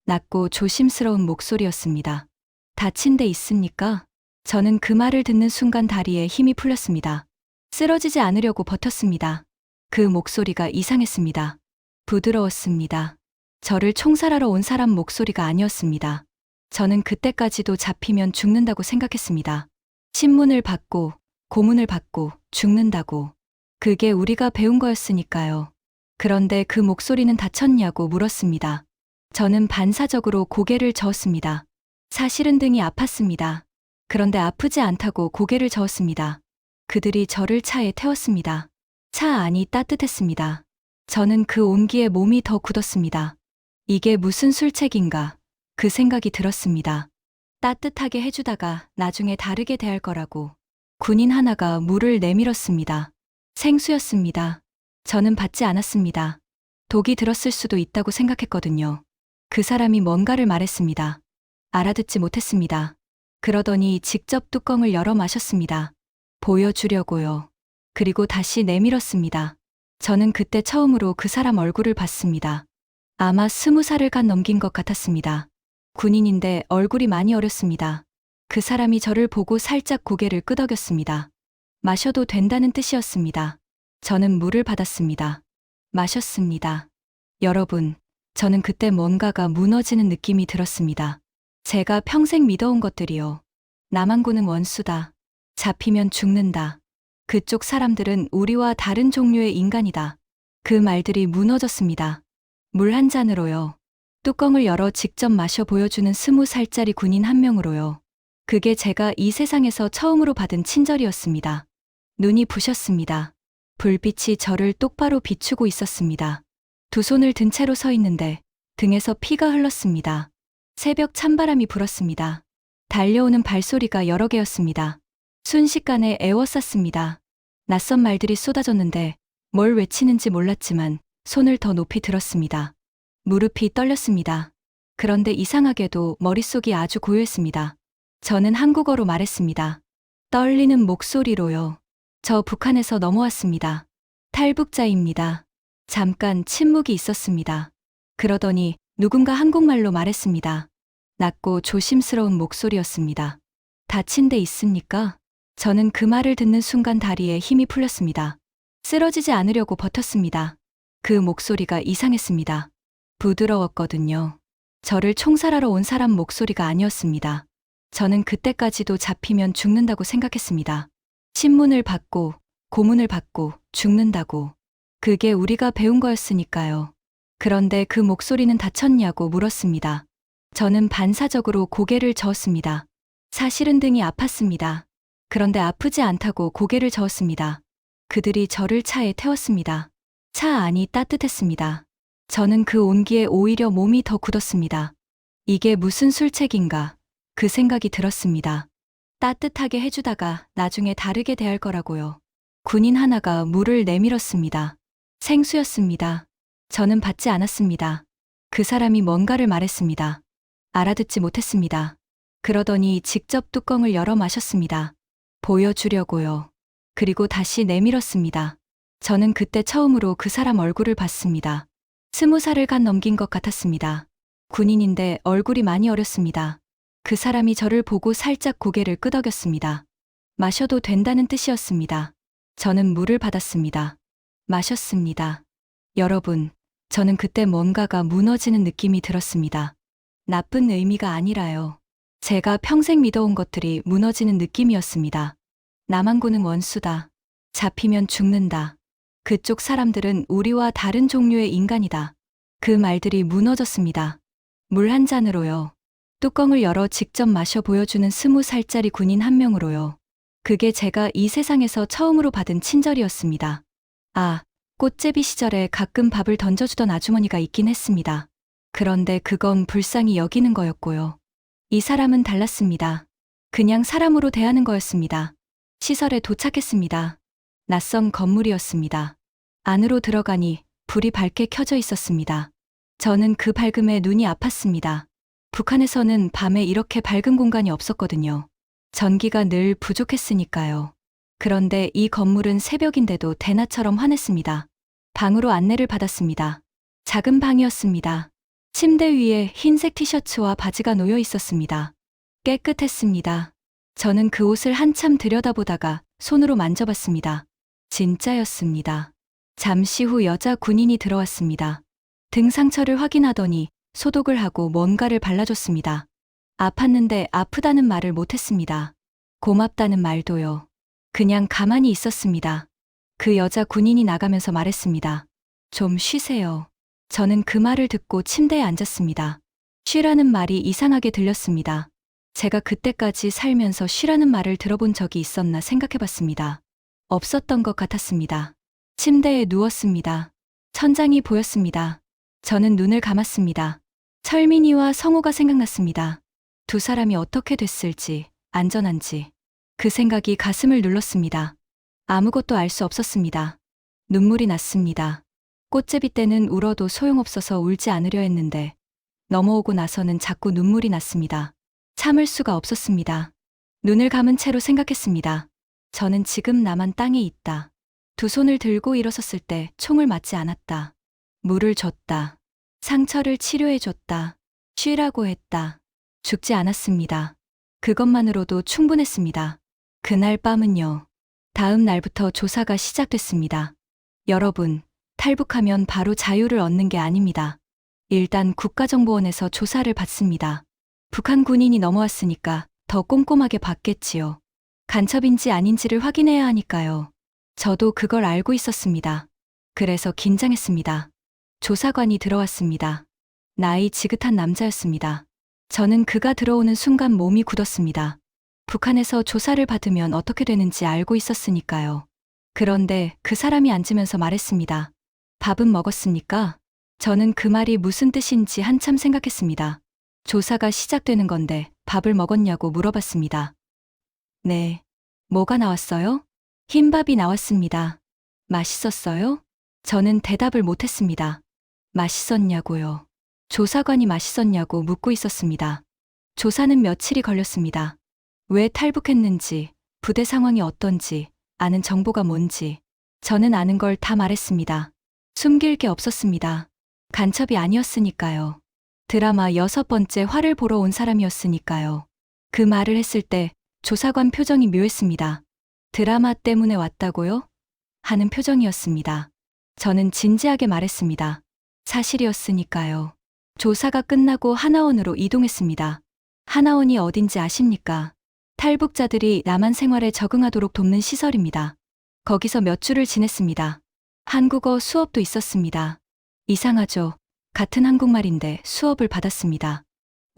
낮고 조심스러운 목소리였습니다. 다친 데 있습니까? 저는 그 말을 듣는 순간 다리에 힘이 풀렸습니다. 쓰러지지 않으려고 버텼습니다. 그 목소리가 이상했습니다. 부드러웠습니다. 저를 총살하러 온 사람 목소리가 아니었습니다. 저는 그때까지도 잡히면 죽는다고 생각했습니다. 신문을 받고 고문을 받고 죽는다고. 그게 우리가 배운 거였으니까요. 그런데 그 목소리는 다쳤냐고 물었습니다. 저는 반사적으로 고개를 저었습니다. 사실은 등이 아팠습니다. 그런데 아프지 않다고 고개를 저었습니다. 그들이 저를 차에 태웠습니다. 차 안이 따뜻했습니다. 저는 그 온기에 몸이 더 굳었습니다. 이게 무슨 술책인가 그 생각이 들었습니다. 따뜻하게 해주다가 나중에 다르게 대할 거라고. 군인 하나가 물을 내밀었습니다. 생수였습니다. 저는 받지 않았습니다. 독이 들었을 수도 있다고 생각했거든요. 그 사람이 뭔가를 말했습니다. 알아듣지 못했습니다. 그러더니 직접 뚜껑을 열어 마셨습니다. 보여주려고요. 그리고 다시 내밀었습니다. 저는 그때 처음으로 그 사람 얼굴을 봤습니다. 아마 20살을 간 넘긴 것 같았습니다. 군인인데 얼굴이 많이 어렸습니다. 그 사람이 저를 보고 살짝 고개를 끄덕였습니다. 마셔도 된다는 뜻이었습니다. 저는 물을 받았습니다. 마셨습니다. 여러분, 저는 그때 뭔가가 무너지는 느낌이 들었습니다. 제가 평생 믿어온 것들이요. 남한군은 원수다. 잡히면 죽는다. 그쪽 사람들은 우리와 다른 종류의 인간이다. 그 말들이 무너졌습니다. 물 한 잔으로요. 뚜껑을 열어 직접 마셔 보여주는 20살짜리 군인 한 명으로요. 그게 제가 이 세상에서 처음으로 받은 친절이었습니다. 눈이 부셨습니다. 불빛이 저를 똑바로 비추고 있었습니다. 두 손을 든 채로 서 있는데 등에서 피가 흘렀습니다. 새벽 찬바람이 불었습니다. 달려오는 발소리가 여러 개였습니다. 순식간에 에워쌌습니다. 낯선 말들이 쏟아졌는데 뭘 외치는지 몰랐지만 손을 더 높이 들었습니다. 무릎이 떨렸습니다. 그런데 이상하게도 머릿속이 아주 고요했습니다. 저는 한국어로 말했습니다. 떨리는 목소리로요. 저 북한에서 넘어왔습니다. 탈북자입니다. 잠깐 침묵이 있었습니다. 그러더니 누군가 한국말로 말했습니다. 낮고 조심스러운 목소리였습니다. 다친 데 있습니까? 저는 그 말을 듣는 순간 다리에 힘이 풀렸습니다. 쓰러지지 않으려고 버텼습니다. 그 목소리가 이상했습니다. 부드러웠거든요. 저를 총살하러 온 사람 목소리가 아니었습니다. 저는 그때까지도 잡히면 죽는다고 생각했습니다. 신문을 받고 고문을 받고 죽는다고. 그게 우리가 배운 거였으니까요. 그런데 그 목소리는 다쳤냐고 물었습니다. 저는 반사적으로 고개를 저었습니다. 사실은 등이 아팠습니다. 그런데 아프지 않다고 고개를 저었습니다. 그들이 저를 차에 태웠습니다. 차 안이 따뜻했습니다. 저는 그 온기에 오히려 몸이 더 굳었습니다. 이게 무슨 술책인가? 그 생각이 들었습니다. 따뜻하게 해주다가 나중에 다르게 대할 거라고요. 군인 하나가 물을 내밀었습니다. 생수였습니다. 저는 받지 않았습니다. 그 사람이 뭔가를 말했습니다. 알아듣지 못했습니다. 그러더니 직접 뚜껑을 열어 마셨습니다. 보여주려고요. 그리고 다시 내밀었습니다. 저는 그때 처음으로 그 사람 얼굴을 봤습니다. 20살을 간 넘긴 것 같았습니다. 군인인데 얼굴이 많이 어렸습니다. 그 사람이 저를 보고 살짝 고개를 끄덕였습니다. 마셔도 된다는 뜻이었습니다. 저는 물을 받았습니다. 마셨습니다. 여러분, 저는 그때 뭔가가 무너지는 느낌이 들었습니다. 나쁜 의미가 아니라요. 제가 평생 믿어온 것들이 무너지는 느낌이었습니다. 남한군은 원수다. 잡히면 죽는다. 그쪽 사람들은 우리와 다른 종류의 인간이다. 그 말들이 무너졌습니다. 물 한 잔으로요. 뚜껑을 열어 직접 마셔 보여주는 20살짜리 군인 한 명으로요. 그게 제가 이 세상에서 처음으로 받은 친절이었습니다. 아, 꽃제비 시절에 가끔 밥을 던져주던 아주머니가 있긴 했습니다. 그런데 그건 불쌍히 여기는 거였고요. 이 사람은 달랐습니다. 그냥 사람으로 대하는 거였습니다. 시설에 도착했습니다. 낯선 건물이었습니다. 안으로 들어가니 불이 밝게 켜져 있었습니다. 저는 그 밝음에 눈이 아팠습니다. 북한에서는 밤에 이렇게 밝은 공간이 없었거든요. 전기가 늘 부족했으니까요. 그런데 이 건물은 새벽인데도 대낮처럼 환했습니다. 방으로 안내를 받았습니다. 작은 방이었습니다. 침대 위에 흰색 티셔츠와 바지가 놓여 있었습니다. 깨끗했습니다. 저는 그 옷을 한참 들여다보다가 손으로 만져봤습니다. 진짜였습니다. 잠시 후 여자 군인이 들어왔습니다. 등 상처를 확인하더니 소독을 하고 뭔가를 발라줬습니다. 아팠는데 아프다는 말을 못했습니다. 고맙다는 말도요. 그냥 가만히 있었습니다. 그 여자 군인이 나가면서 말했습니다. 좀 쉬세요. 저는 그 말을 듣고 침대에 앉았습니다. 쉬라는 말이 이상하게 들렸습니다. 제가 그때까지 살면서 쉬라는 말을 들어본 적이 있었나 생각해봤습니다. 없었던 것 같았습니다. 침대에 누웠습니다. 천장이 보였습니다. 저는 눈을 감았습니다. 철민이와 성우가 생각났습니다. 두 사람이 어떻게 됐을지, 안전한지. 그 생각이 가슴을 눌렀습니다. 아무것도 알 수 없었습니다. 눈물이 났습니다. 꽃제비 때는 울어도 소용없어서 울지 않으려 했는데 넘어오고 나서는 자꾸 눈물이 났습니다. 참을 수가 없었습니다. 눈을 감은 채로 생각했습니다. 저는 지금 나만 땅에 있다. 두 손을 들고 일어섰을 때 총을 맞지 않았다. 물을 줬다. 상처를 치료해줬다. 쉬라고 했다. 죽지 않았습니다. 그것만으로도 충분했습니다. 그날 밤은요. 다음 날부터 조사가 시작됐습니다. 여러분, 탈북하면 바로 자유를 얻는 게 아닙니다. 일단 국가정보원에서 조사를 받습니다. 북한 군인이 넘어왔으니까 더 꼼꼼하게 봤겠지요. 간첩인지 아닌지를 확인해야 하니까요. 저도 그걸 알고 있었습니다. 그래서 긴장했습니다. 조사관이 들어왔습니다. 나이 지긋한 남자였습니다. 저는 그가 들어오는 순간 몸이 굳었습니다. 북한에서 조사를 받으면 어떻게 되는지 알고 있었으니까요. 그런데 그 사람이 앉으면서 말했습니다. 밥은 먹었습니까? 저는 그 말이 무슨 뜻인지 한참 생각했습니다. 조사가 시작되는 건데 밥을 먹었냐고 물어봤습니다. 네. 뭐가 나왔어요? 흰밥이 나왔습니다. 맛있었어요? 저는 대답을 못했습니다. 맛있었냐고요. 조사관이 맛있었냐고 묻고 있었습니다. 조사는 며칠이 걸렸습니다. 왜 탈북했는지, 부대 상황이 어떤지, 아는 정보가 뭔지. 저는 아는 걸 다 말했습니다. 숨길 게 없었습니다. 간첩이 아니었으니까요. 드라마 6번째 화를 보러 온 사람이었으니까요. 그 말을 했을 때 조사관 표정이 묘했습니다. 드라마 때문에 왔다고요? 하는 표정이었습니다. 저는 진지하게 말했습니다. 사실이었으니까요. 조사가 끝나고 하나원으로 이동했습니다. 하나원이 어딘지 아십니까? 탈북자들이 남한 생활에 적응하도록 돕는 시설입니다. 거기서 몇 주를 지냈습니다. 한국어 수업도 있었습니다. 이상하죠? 같은 한국말인데 수업을 받았습니다.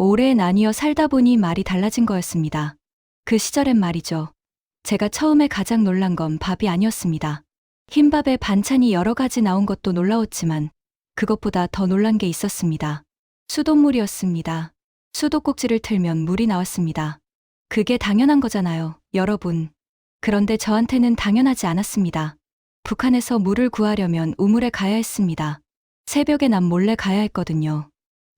오래 나뉘어 살다 보니 말이 달라진 거였습니다. 그 시절엔 말이죠. 제가 처음에 가장 놀란 건 밥이 아니었습니다. 흰밥에 반찬이 여러 가지 나온 것도 놀라웠지만 그것보다 더 놀란 게 있었습니다. 수돗물이었습니다. 수도꼭지를 틀면 물이 나왔습니다. 그게 당연한 거잖아요, 여러분. 그런데 저한테는 당연하지 않았습니다. 북한에서 물을 구하려면 우물에 가야 했습니다. 새벽에 난 몰래 가야 했거든요.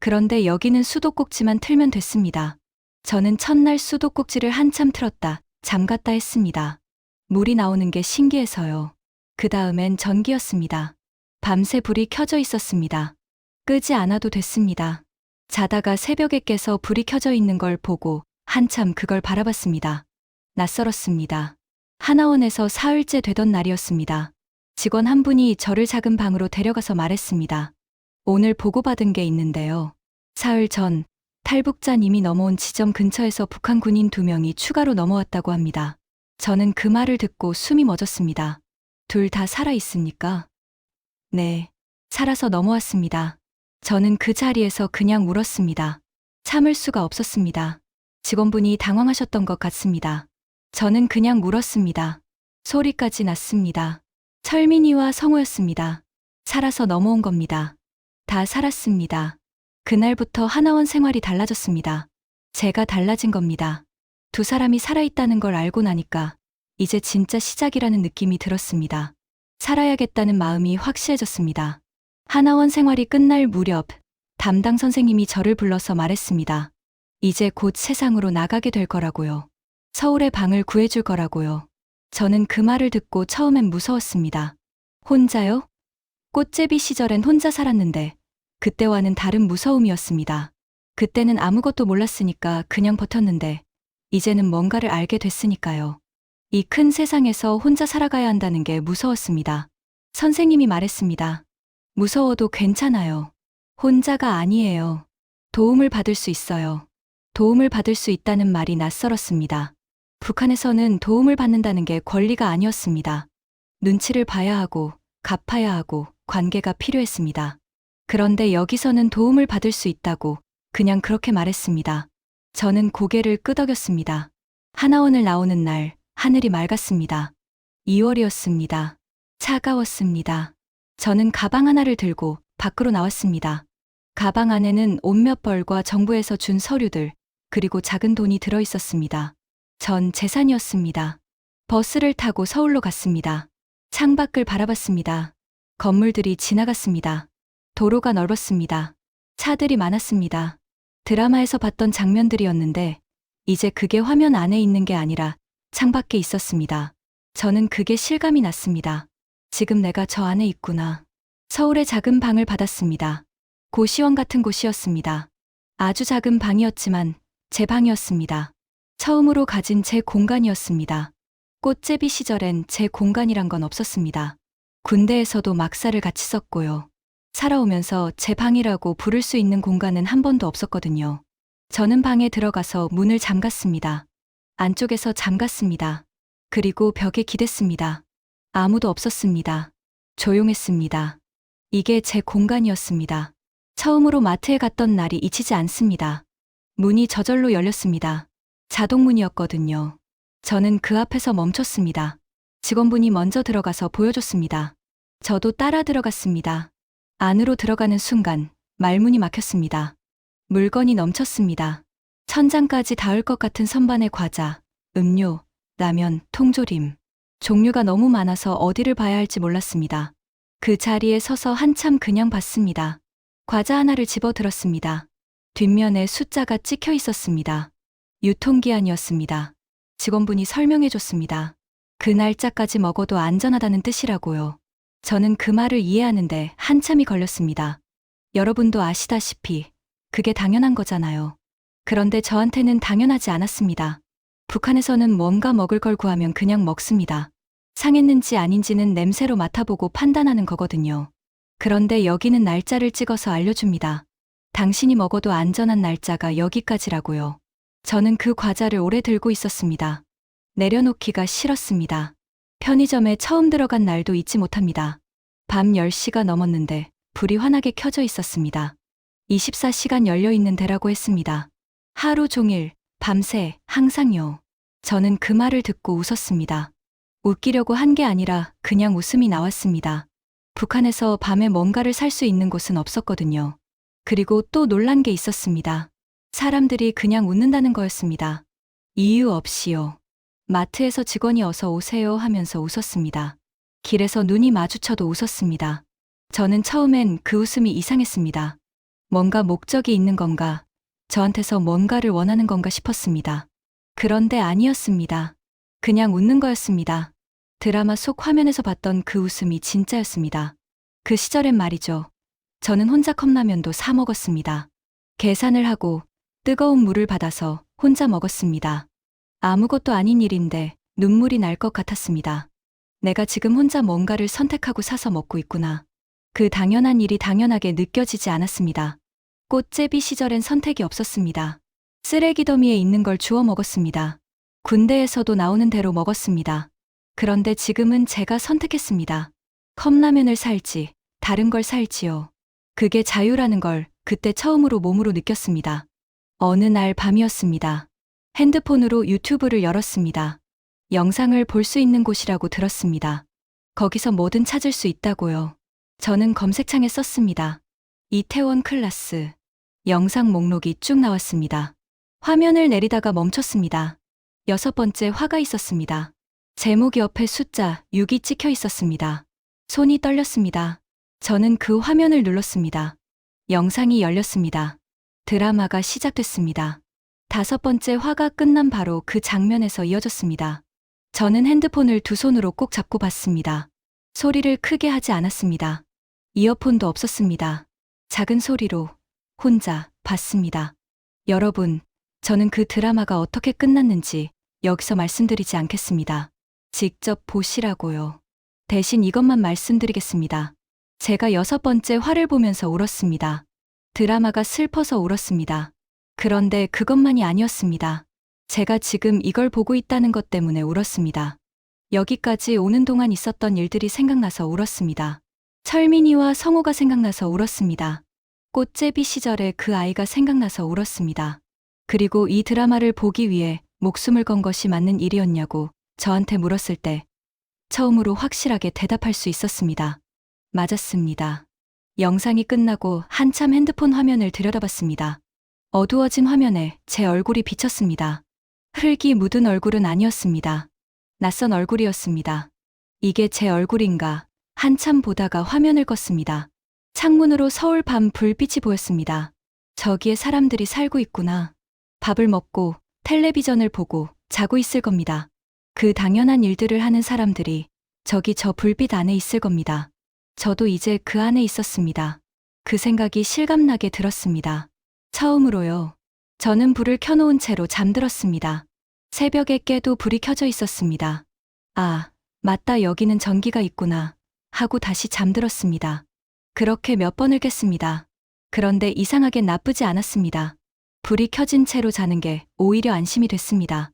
그런데 여기는 수도꼭지만 틀면 됐습니다. 저는 첫날 수도꼭지를 한참 틀었다, 잠갔다 했습니다. 물이 나오는 게 신기해서요. 그 다음엔 전기였습니다. 밤새 불이 켜져 있었습니다. 끄지 않아도 됐습니다. 자다가 새벽에 깨서 불이 켜져 있는 걸 보고 한참 그걸 바라봤습니다. 낯설었습니다. 하나원에서 사흘째 되던 날이었습니다. 직원 한 분이 저를 작은 방으로 데려가서 말했습니다. 오늘 보고받은 게 있는데요. 사흘 전 탈북자님이 넘어온 지점 근처에서 북한 군인 2명이 추가로 넘어왔다고 합니다. 저는 그 말을 듣고 숨이 멎었습니다. 둘 다 살아 있습니까? 네, 살아서 넘어왔습니다. 저는 그 자리에서 그냥 울었습니다. 참을 수가 없었습니다. 직원분이 당황하셨던 것 같습니다. 저는 그냥 울었습니다. 소리까지 났습니다. 철민이와 성호였습니다. 살아서 넘어온 겁니다. 다 살았습니다. 그날부터 하나원 생활이 달라졌습니다. 제가 달라진 겁니다. 두 사람이 살아있다는 걸 알고 나니까 이제 진짜 시작이라는 느낌이 들었습니다. 살아야겠다는 마음이 확실해졌습니다. 하나원 생활이 끝날 무렵 담당 선생님이 저를 불러서 말했습니다. 이제 곧 세상으로 나가게 될 거라고요. 서울에 방을 구해줄 거라고요. 저는 그 말을 듣고 처음엔 무서웠습니다. 혼자요? 꽃제비 시절엔 혼자 살았는데 그때와는 다른 무서움이었습니다. 그때는 아무것도 몰랐으니까 그냥 버텼는데 이제는 뭔가를 알게 됐으니까요. 이 큰 세상에서 혼자 살아가야 한다는 게 무서웠습니다. 선생님이 말했습니다. 무서워도 괜찮아요. 혼자가 아니에요. 도움을 받을 수 있어요. 도움을 받을 수 있다는 말이 낯설었습니다. 북한에서는 도움을 받는다는 게 권리가 아니었습니다. 눈치를 봐야 하고 갚아야 하고 관계가 필요했습니다. 그런데 여기서는 도움을 받을 수 있다고 그냥 그렇게 말했습니다. 저는 고개를 끄덕였습니다. 하나원을 나오는 날 하늘이 맑았습니다. 2월이었습니다. 차가웠습니다. 저는 가방 하나를 들고 밖으로 나왔습니다. 가방 안에는 옷 몇 벌과 정부에서 준 서류들, 그리고 작은 돈이 들어 있었습니다. 전 재산이었습니다. 버스를 타고 서울로 갔습니다. 창밖을 바라봤습니다. 건물들이 지나갔습니다. 도로가 넓었습니다. 차들이 많았습니다. 드라마에서 봤던 장면들이었는데 이제 그게 화면 안에 있는 게 아니라 창밖에 있었습니다. 저는 그게 실감이 났습니다. 지금 내가 저 안에 있구나. 서울의 작은 방을 받았습니다. 고시원 같은 곳이었습니다. 아주 작은 방이었지만 제 방이었습니다. 처음으로 가진 제 공간이었습니다. 꽃제비 시절엔 제 공간이란 건 없었습니다. 군대에서도 막사를 같이 썼고요. 살아오면서 제 방이라고 부를 수 있는 공간은 한 번도 없었거든요. 저는 방에 들어가서 문을 잠갔습니다. 안쪽에서 잠갔습니다. 그리고 벽에 기댔습니다. 아무도 없었습니다. 조용했습니다. 이게 제 공간이었습니다. 처음으로 마트에 갔던 날이 잊히지 않습니다. 문이 저절로 열렸습니다. 자동문이었거든요. 저는 그 앞에서 멈췄습니다. 직원분이 먼저 들어가서 보여줬습니다. 저도 따라 들어갔습니다. 안으로 들어가는 순간 말문이 막혔습니다. 물건이 넘쳤습니다. 천장까지 닿을 것 같은 선반의 과자, 음료, 라면, 통조림. 종류가 너무 많아서 어디를 봐야 할지 몰랐습니다. 그 자리에 서서 한참 그냥 봤습니다. 과자 하나를 집어 들었습니다. 뒷면에 숫자가 찍혀 있었습니다. 유통기한이었습니다. 직원분이 설명해 줬습니다. 그 날짜까지 먹어도 안전하다는 뜻이라고요. 저는 그 말을 이해하는데 한참이 걸렸습니다. 여러분도 아시다시피 그게 당연한 거잖아요. 그런데 저한테는 당연하지 않았습니다. 북한에서는 뭔가 먹을 걸 구하면 그냥 먹습니다. 상했는지 아닌지는 냄새로 맡아보고 판단하는 거거든요. 그런데 여기는 날짜를 찍어서 알려줍니다. 당신이 먹어도 안전한 날짜가 여기까지라고요. 저는 그 과자를 오래 들고 있었습니다. 내려놓기가 싫었습니다. 편의점에 처음 들어간 날도 잊지 못합니다. 밤 10시가 넘었는데 불이 환하게 켜져 있었습니다. 24시간 열려 있는 데라고 했습니다. 하루 종일, 밤새, 항상요. 저는 그 말을 듣고 웃었습니다. 웃기려고 한 게 아니라 그냥 웃음이 나왔습니다. 북한에서 밤에 뭔가를 살 수 있는 곳은 없었거든요. 그리고 또 놀란 게 있었습니다. 사람들이 그냥 웃는다는 거였습니다. 이유 없이요. 마트에서 직원이 어서 오세요 하면서 웃었습니다. 길에서 눈이 마주쳐도 웃었습니다. 저는 처음엔 그 웃음이 이상했습니다. 뭔가 목적이 있는 건가, 저한테서 뭔가를 원하는 건가 싶었습니다. 그런데 아니었습니다. 그냥 웃는 거였습니다. 드라마 속 화면에서 봤던 그 웃음이 진짜였습니다. 그 시절엔 말이죠. 저는 혼자 컵라면도 사 먹었습니다. 계산을 하고 뜨거운 물을 받아서 혼자 먹었습니다. 아무것도 아닌 일인데 눈물이 날 것 같았습니다. 내가 지금 혼자 뭔가를 선택하고 사서 먹고 있구나. 그 당연한 일이 당연하게 느껴지지 않았습니다. 꽃제비 시절엔 선택이 없었습니다. 쓰레기 더미에 있는 걸 주워 먹었습니다. 군대에서도 나오는 대로 먹었습니다. 그런데 지금은 제가 선택했습니다. 컵라면을 살지, 다른 걸 살지요. 그게 자유라는 걸 그때 처음으로 몸으로 느꼈습니다. 어느 날 밤이었습니다. 핸드폰으로 유튜브를 열었습니다. 영상을 볼 수 있는 곳이라고 들었습니다. 거기서 뭐든 찾을 수 있다고요. 저는 검색창에 썼습니다. 이태원 클라스. 영상 목록이 쭉 나왔습니다. 화면을 내리다가 멈췄습니다. 6번째 화가 있었습니다. 제목 옆에 숫자 6이 찍혀 있었습니다. 손이 떨렸습니다. 저는 그 화면을 눌렀습니다. 영상이 열렸습니다. 드라마가 시작됐습니다. 5번째 화가 끝난 바로 그 장면에서 이어졌습니다. 저는 핸드폰을 두 손으로 꼭 잡고 봤습니다. 소리를 크게 하지 않았습니다. 이어폰도 없었습니다. 작은 소리로 혼자 봤습니다. 여러분, 저는 그 드라마가 어떻게 끝났는지 여기서 말씀드리지 않겠습니다. 직접 보시라고요. 대신 이것만 말씀드리겠습니다. 제가 6번째 화를 보면서 울었습니다. 드라마가 슬퍼서 울었습니다. 그런데 그것만이 아니었습니다. 제가 지금 이걸 보고 있다는 것 때문에 울었습니다. 여기까지 오는 동안 있었던 일들이 생각나서 울었습니다. 철민이와 성우가 생각나서 울었습니다. 꽃제비 시절에 그 아이가 생각나서 울었습니다. 그리고 이 드라마를 보기 위해 목숨을 건 것이 맞는 일이었냐고 저한테 물었을 때 처음으로 확실하게 대답할 수 있었습니다. 맞았습니다. 영상이 끝나고 한참 핸드폰 화면을 들여다봤습니다. 어두워진 화면에 제 얼굴이 비쳤습니다. 흙이 묻은 얼굴은 아니었습니다. 낯선 얼굴이었습니다. 이게 제 얼굴인가 한참 보다가 화면을 껐습니다. 창문으로 서울 밤 불빛이 보였습니다. 저기에 사람들이 살고 있구나. 밥을 먹고 텔레비전을 보고 자고 있을 겁니다. 그 당연한 일들을 하는 사람들이 저기 저 불빛 안에 있을 겁니다. 저도 이제 그 안에 있었습니다. 그 생각이 실감나게 들었습니다. 처음으로요. 저는 불을 켜놓은 채로 잠들었습니다. 새벽에 깨도 불이 켜져 있었습니다. 아, 맞다, 여기는 전기가 있구나 하고 다시 잠들었습니다. 그렇게 몇 번을 깼습니다. 그런데 이상하게 나쁘지 않았습니다. 불이 켜진 채로 자는 게 오히려 안심이 됐습니다.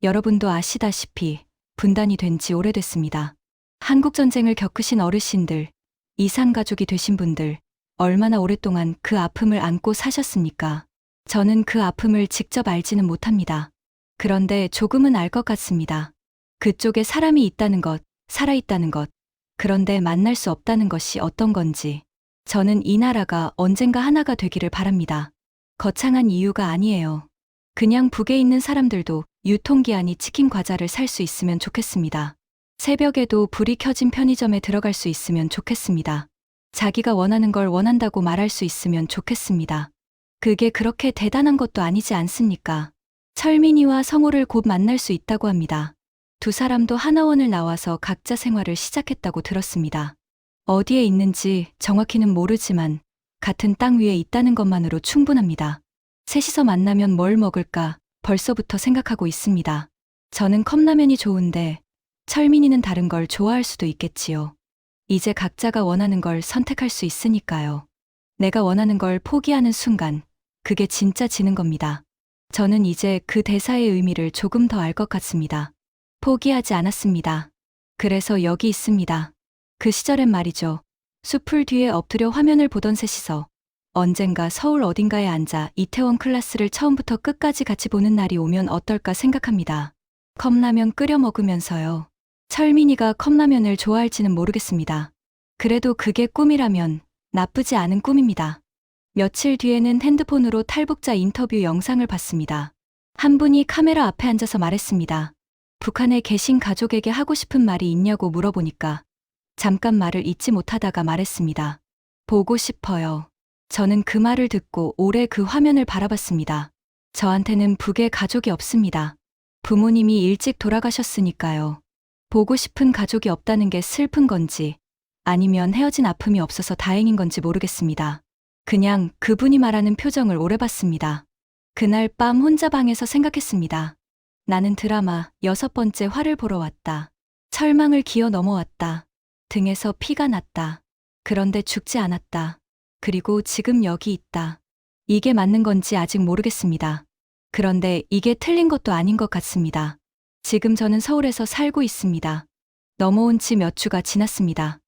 여러분도 아시다시피 분단이 된 지 오래됐습니다. 한국전쟁을 겪으신 어르신들, 이산가족이 되신 분들, 얼마나 오랫동안 그 아픔을 안고 사셨습니까? 저는 그 아픔을 직접 알지는 못합니다. 그런데 조금은 알 것 같습니다. 그쪽에 사람이 있다는 것, 살아있다는 것, 그런데 만날 수 없다는 것이 어떤 건지. 저는 이 나라가 언젠가 하나가 되기를 바랍니다. 거창한 이유가 아니에요. 그냥 북에 있는 사람들도 유통기한이 치킨 과자를 살 수 있으면 좋겠습니다. 새벽에도 불이 켜진 편의점에 들어갈 수 있으면 좋겠습니다. 자기가 원하는 걸 원한다고 말할 수 있으면 좋겠습니다. 그게 그렇게 대단한 것도 아니지 않습니까? 철민이와 성우를 곧 만날 수 있다고 합니다. 두 사람도 하나원을 나와서 각자 생활을 시작했다고 들었습니다. 어디에 있는지 정확히는 모르지만 같은 땅 위에 있다는 것만으로 충분합니다. 셋이서 만나면 뭘 먹을까 벌써부터 생각하고 있습니다. 저는 컵라면이 좋은데 철민이는 다른 걸 좋아할 수도 있겠지요. 이제 각자가 원하는 걸 선택할 수 있으니까요. 내가 원하는 걸 포기하는 순간 그게 진짜 지는 겁니다. 저는 이제 그 대사의 의미를 조금 더 알 것 같습니다. 포기하지 않았습니다. 그래서 여기 있습니다. 그 시절엔 말이죠. 숲을 뒤에 엎드려 화면을 보던 셋이서 언젠가 서울 어딘가에 앉아 이태원 클라스를 처음부터 끝까지 같이 보는 날이 오면 어떨까 생각합니다. 컵라면 끓여 먹으면서요. 철민이가 컵라면을 좋아할지는 모르겠습니다. 그래도 그게 꿈이라면 나쁘지 않은 꿈입니다. 며칠 뒤에는 핸드폰으로 탈북자 인터뷰 영상을 봤습니다. 한 분이 카메라 앞에 앉아서 말했습니다. 북한에 계신 가족에게 하고 싶은 말이 있냐고 물어보니까 잠깐 말을 잇지 못하다가 말했습니다. 보고 싶어요. 저는 그 말을 듣고 오래 그 화면을 바라봤습니다. 저한테는 북에 가족이 없습니다. 부모님이 일찍 돌아가셨으니까요. 보고 싶은 가족이 없다는 게 슬픈 건지 아니면 헤어진 아픔이 없어서 다행인 건지 모르겠습니다. 그냥 그분이 말하는 표정을 오래 봤습니다. 그날 밤 혼자 방에서 생각했습니다. 나는 드라마 6번째 화를 보러 왔다. 철망을 기어 넘어왔다. 등에서 피가 났다. 그런데 죽지 않았다. 그리고 지금 여기 있다. 이게 맞는 건지 아직 모르겠습니다. 그런데 이게 틀린 것도 아닌 것 같습니다. 지금 저는 서울에서 살고 있습니다. 넘어온 지 몇 주가 지났습니다.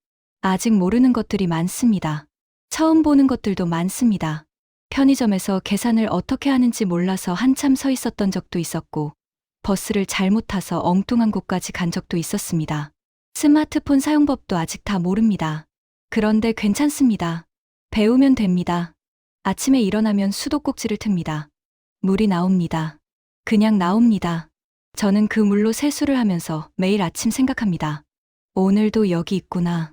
아직 모르는 것들이 많습니다. 처음 보는 것들도 많습니다. 편의점에서 계산을 어떻게 하는지 몰라서 한참 서 있었던 적도 있었고, 버스를 잘못 타서 엉뚱한 곳까지 간 적도 있었습니다. 스마트폰 사용법도 아직 다 모릅니다. 그런데 괜찮습니다. 배우면 됩니다. 아침에 일어나면 수도꼭지를 틉니다. 물이 나옵니다. 그냥 나옵니다. 저는 그 물로 세수를 하면서 매일 아침 생각합니다. 오늘도 여기 있구나.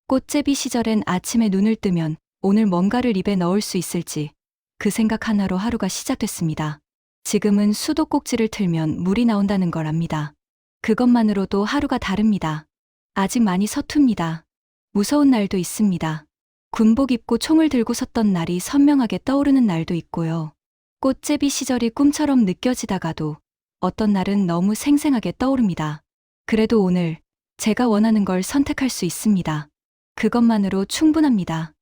꽃제비 시절엔 아침에 눈을 뜨면 오늘 뭔가를 입에 넣을 수 있을지 그 생각 하나로 하루가 시작됐습니다. 지금은 수도꼭지를 틀면 물이 나온다는 걸 압니다. 그것만으로도 하루가 다릅니다. 아직 많이 서툽니다. 무서운 날도 있습니다. 군복 입고 총을 들고 섰던 날이 선명하게 떠오르는 날도 있고요. 꽃제비 시절이 꿈처럼 느껴지다가도 어떤 날은 너무 생생하게 떠오릅니다. 그래도 오늘 제가 원하는 걸 선택할 수 있습니다. 그것만으로 충분합니다.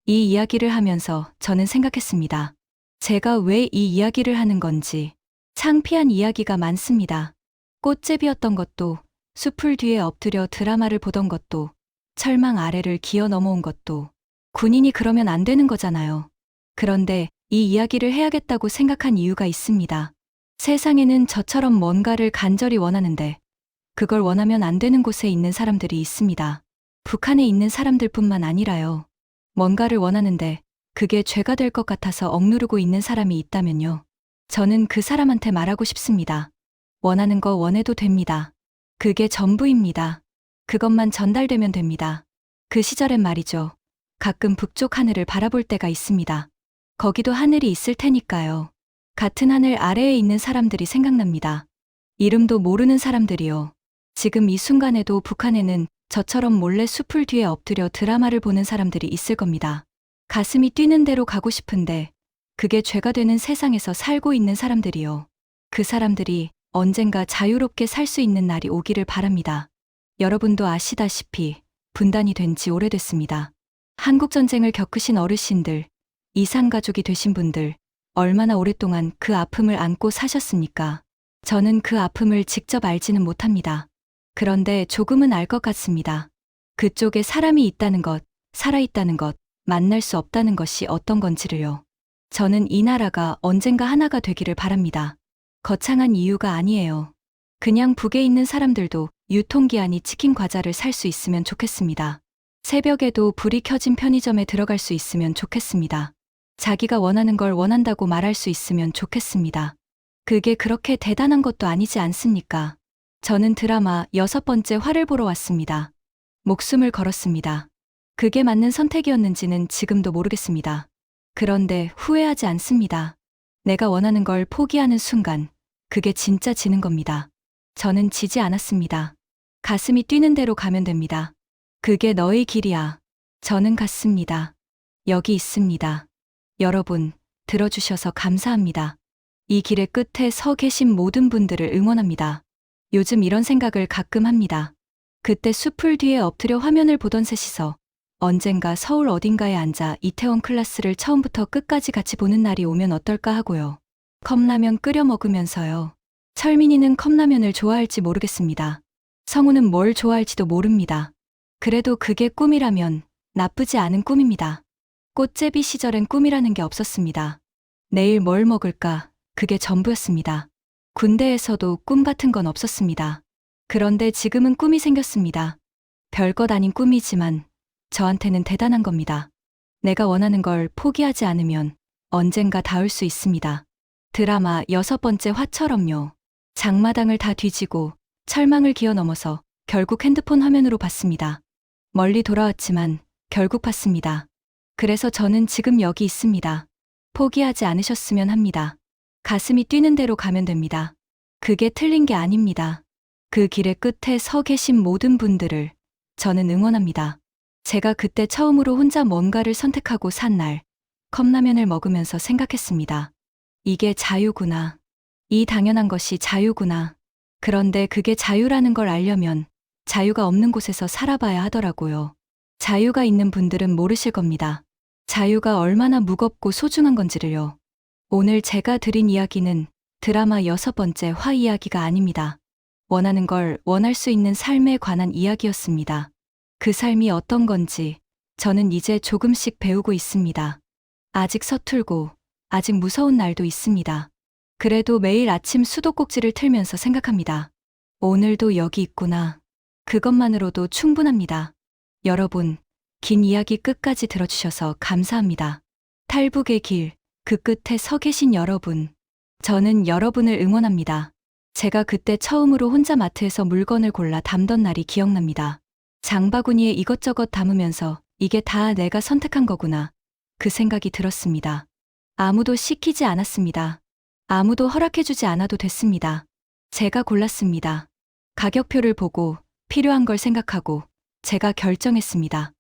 이 이야기를 하면서 저는 생각했습니다. 제가 왜 이 이야기를 하는 건지. 창피한 이야기가 많습니다. 꽃제비였던 것도, 숲을 뒤에 엎드려 드라마를 보던 것도, 철망 아래를 기어 넘어온 것도, 군인이 그러면 안 되는 거잖아요. 그런데 이 이야기를 해야겠다고 생각한 이유가 있습니다. 세상에는 저처럼 뭔가를 간절히 원하는데 그걸 원하면 안 되는 곳에 있는 사람들이 있습니다. 북한에 있는 사람들뿐만 아니라요. 뭔가를 원하는데 그게 죄가 될 것 같아서 억누르고 있는 사람이 있다면요. 저는 그 사람한테 말하고 싶습니다. 원하는 거 원해도 됩니다. 그게 전부입니다. 그것만 전달되면 됩니다. 그 시절엔 말이죠. 가끔 북쪽 하늘을 바라볼 때가 있습니다. 거기도 하늘이 있을 테니까요. 같은 하늘 아래에 있는 사람들이 생각납니다. 이름도 모르는 사람들이요. 지금 이 순간에도 북한에는 저처럼 몰래 숲을 뒤에 엎드려 드라마를 보는 사람들이 있을 겁니다. 가슴이 뛰는 대로 가고 싶은데 그게 죄가 되는 세상에서 살고 있는 사람들이요. 그 사람들이 언젠가 자유롭게 살 수 있는 날이 오기를 바랍니다. 여러분도 아시다시피 분단이 된 지 오래됐습니다. 한국전쟁을 겪으신 어르신들, 이산가족이 되신 분들, 얼마나 오랫동안 그 아픔을 안고 사셨습니까? 저는 그 아픔을 직접 알지는 못합니다. 그런데 조금은 알 것 같습니다. 그쪽에 사람이 있다는 것, 살아있다는 것, 만날 수 없다는 것이 어떤 건지를요. 저는 이 나라가 언젠가 하나가 되기를 바랍니다. 거창한 이유가 아니에요. 그냥 북에 있는 사람들도 유통기한이 치킨 과자를 살 수 있으면 좋겠습니다. 새벽에도 불이 켜진 편의점에 들어갈 수 있으면 좋겠습니다. 자기가 원하는 걸 원한다고 말할 수 있으면 좋겠습니다. 그게 그렇게 대단한 것도 아니지 않습니까? 저는 드라마 6번째 화를 보러 왔습니다. 목숨을 걸었습니다. 그게 맞는 선택이었는지는 지금도 모르겠습니다. 그런데 후회하지 않습니다. 내가 원하는 걸 포기하는 순간, 그게 진짜 지는 겁니다. 저는 지지 않았습니다. 가슴이 뛰는 대로 가면 됩니다. 그게 너의 길이야. 저는 갔습니다. 여기 있습니다. 여러분, 들어주셔서 감사합니다. 이 길의 끝에 서 계신 모든 분들을 응원합니다. 요즘 이런 생각을 가끔 합니다. 그때 숲을 뒤에 엎드려 화면을 보던 셋이서 언젠가 서울 어딘가에 앉아 이태원 클라스를 처음부터 끝까지 같이 보는 날이 오면 어떨까 하고요. 컵라면 끓여 먹으면서요. 철민이는 컵라면을 좋아할지 모르겠습니다. 성우는 뭘 좋아할지도 모릅니다. 그래도 그게 꿈이라면 나쁘지 않은 꿈입니다. 꽃제비 시절엔 꿈이라는 게 없었습니다. 내일 뭘 먹을까? 그게 전부였습니다. 군대에서도 꿈 같은 건 없었습니다. 그런데 지금은 꿈이 생겼습니다. 별것 아닌 꿈이지만 저한테는 대단한 겁니다. 내가 원하는 걸 포기하지 않으면 언젠가 닿을 수 있습니다. 드라마 6번째 화처럼요. 장마당을 다 뒤지고 철망을 기어 넘어서 결국 핸드폰 화면으로 봤습니다. 멀리 돌아왔지만 결국 봤습니다. 그래서 저는 지금 여기 있습니다. 포기하지 않으셨으면 합니다. 가슴이 뛰는 대로 가면 됩니다. 그게 틀린 게 아닙니다. 그 길의 끝에 서 계신 모든 분들을 저는 응원합니다. 제가 그때 처음으로 혼자 뭔가를 선택하고 산 날, 컵라면을 먹으면서 생각했습니다. 이게 자유구나. 이 당연한 것이 자유구나. 그런데 그게 자유라는 걸 알려면 자유가 없는 곳에서 살아봐야 하더라고요. 자유가 있는 분들은 모르실 겁니다. 자유가 얼마나 무겁고 소중한 건지를요. 오늘 제가 드린 이야기는 드라마 6번째 화 이야기가 아닙니다. 원하는 걸 원할 수 있는 삶에 관한 이야기였습니다. 그 삶이 어떤 건지 저는 이제 조금씩 배우고 있습니다. 아직 서툴고 아직 무서운 날도 있습니다. 그래도 매일 아침 수도꼭지를 틀면서 생각합니다. 오늘도 여기 있구나. 그것만으로도 충분합니다. 여러분, 긴 이야기 끝까지 들어주셔서 감사합니다. 탈북의 길, 그 끝에 서 계신 여러분. 저는 여러분을 응원합니다. 제가 그때 처음으로 혼자 마트에서 물건을 골라 담던 날이 기억납니다. 장바구니에 이것저것 담으면서 이게 다 내가 선택한 거구나. 그 생각이 들었습니다. 아무도 시키지 않았습니다. 아무도 허락해주지 않아도 됐습니다. 제가 골랐습니다. 가격표를 보고 필요한 걸 생각하고 제가 결정했습니다.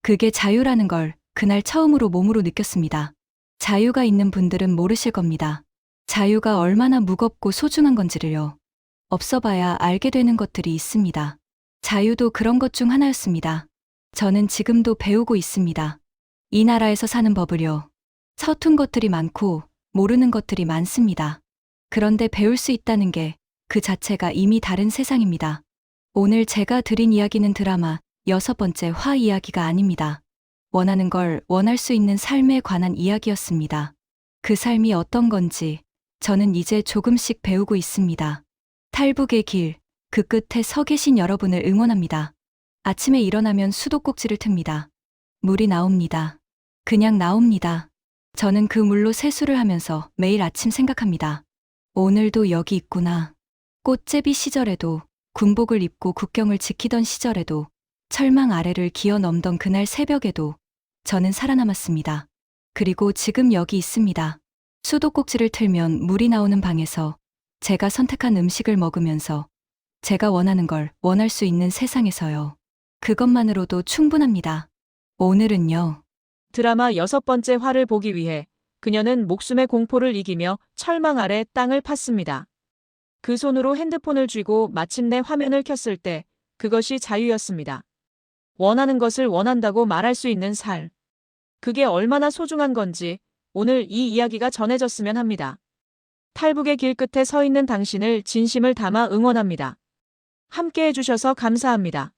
그게 자유라는 걸 그날 처음으로 몸으로 느꼈습니다. 자유가 있는 분들은 모르실 겁니다. 자유가 얼마나 무겁고 소중한 건지를요. 없어봐야 알게 되는 것들이 있습니다. 자유도 그런 것 중 하나였습니다. 저는 지금도 배우고 있습니다. 이 나라에서 사는 법을요. 서툰 것들이 많고 모르는 것들이 많습니다. 그런데 배울 수 있다는 게 그 자체가 이미 다른 세상입니다. 오늘 제가 드린 이야기는 드라마 6번째 화 이야기가 아닙니다. 원하는 걸 원할 수 있는 삶에 관한 이야기였습니다. 그 삶이 어떤 건지 저는 이제 조금씩 배우고 있습니다. 탈북의 길, 그 끝에 서 계신 여러분을 응원합니다. 아침에 일어나면 수도꼭지를 틉니다. 물이 나옵니다. 그냥 나옵니다. 저는 그 물로 세수를 하면서 매일 아침 생각합니다. 오늘도 여기 있구나. 꽃제비 시절에도, 군복을 입고 국경을 지키던 시절에도, 철망 아래를 기어 넘던 그날 새벽에도 저는 살아남았습니다. 그리고 지금 여기 있습니다. 수도꼭지를 틀면 물이 나오는 방에서 제가 선택한 음식을 먹으면서 제가 원하는 걸 원할 수 있는 세상에서요. 그것만으로도 충분합니다. 오늘은요. 드라마 6번째 화를 보기 위해 그녀는 목숨의 공포를 이기며 철망 아래 땅을 팠습니다. 그 손으로 핸드폰을 쥐고 마침내 화면을 켰을 때 그것이 자유였습니다. 원하는 것을 원한다고 말할 수 있는 삶. 그게 얼마나 소중한 건지 오늘 이 이야기가 전해졌으면 합니다. 탈북의 길 끝에 서 있는 당신을 진심을 담아 응원합니다. 함께 해주셔서 감사합니다.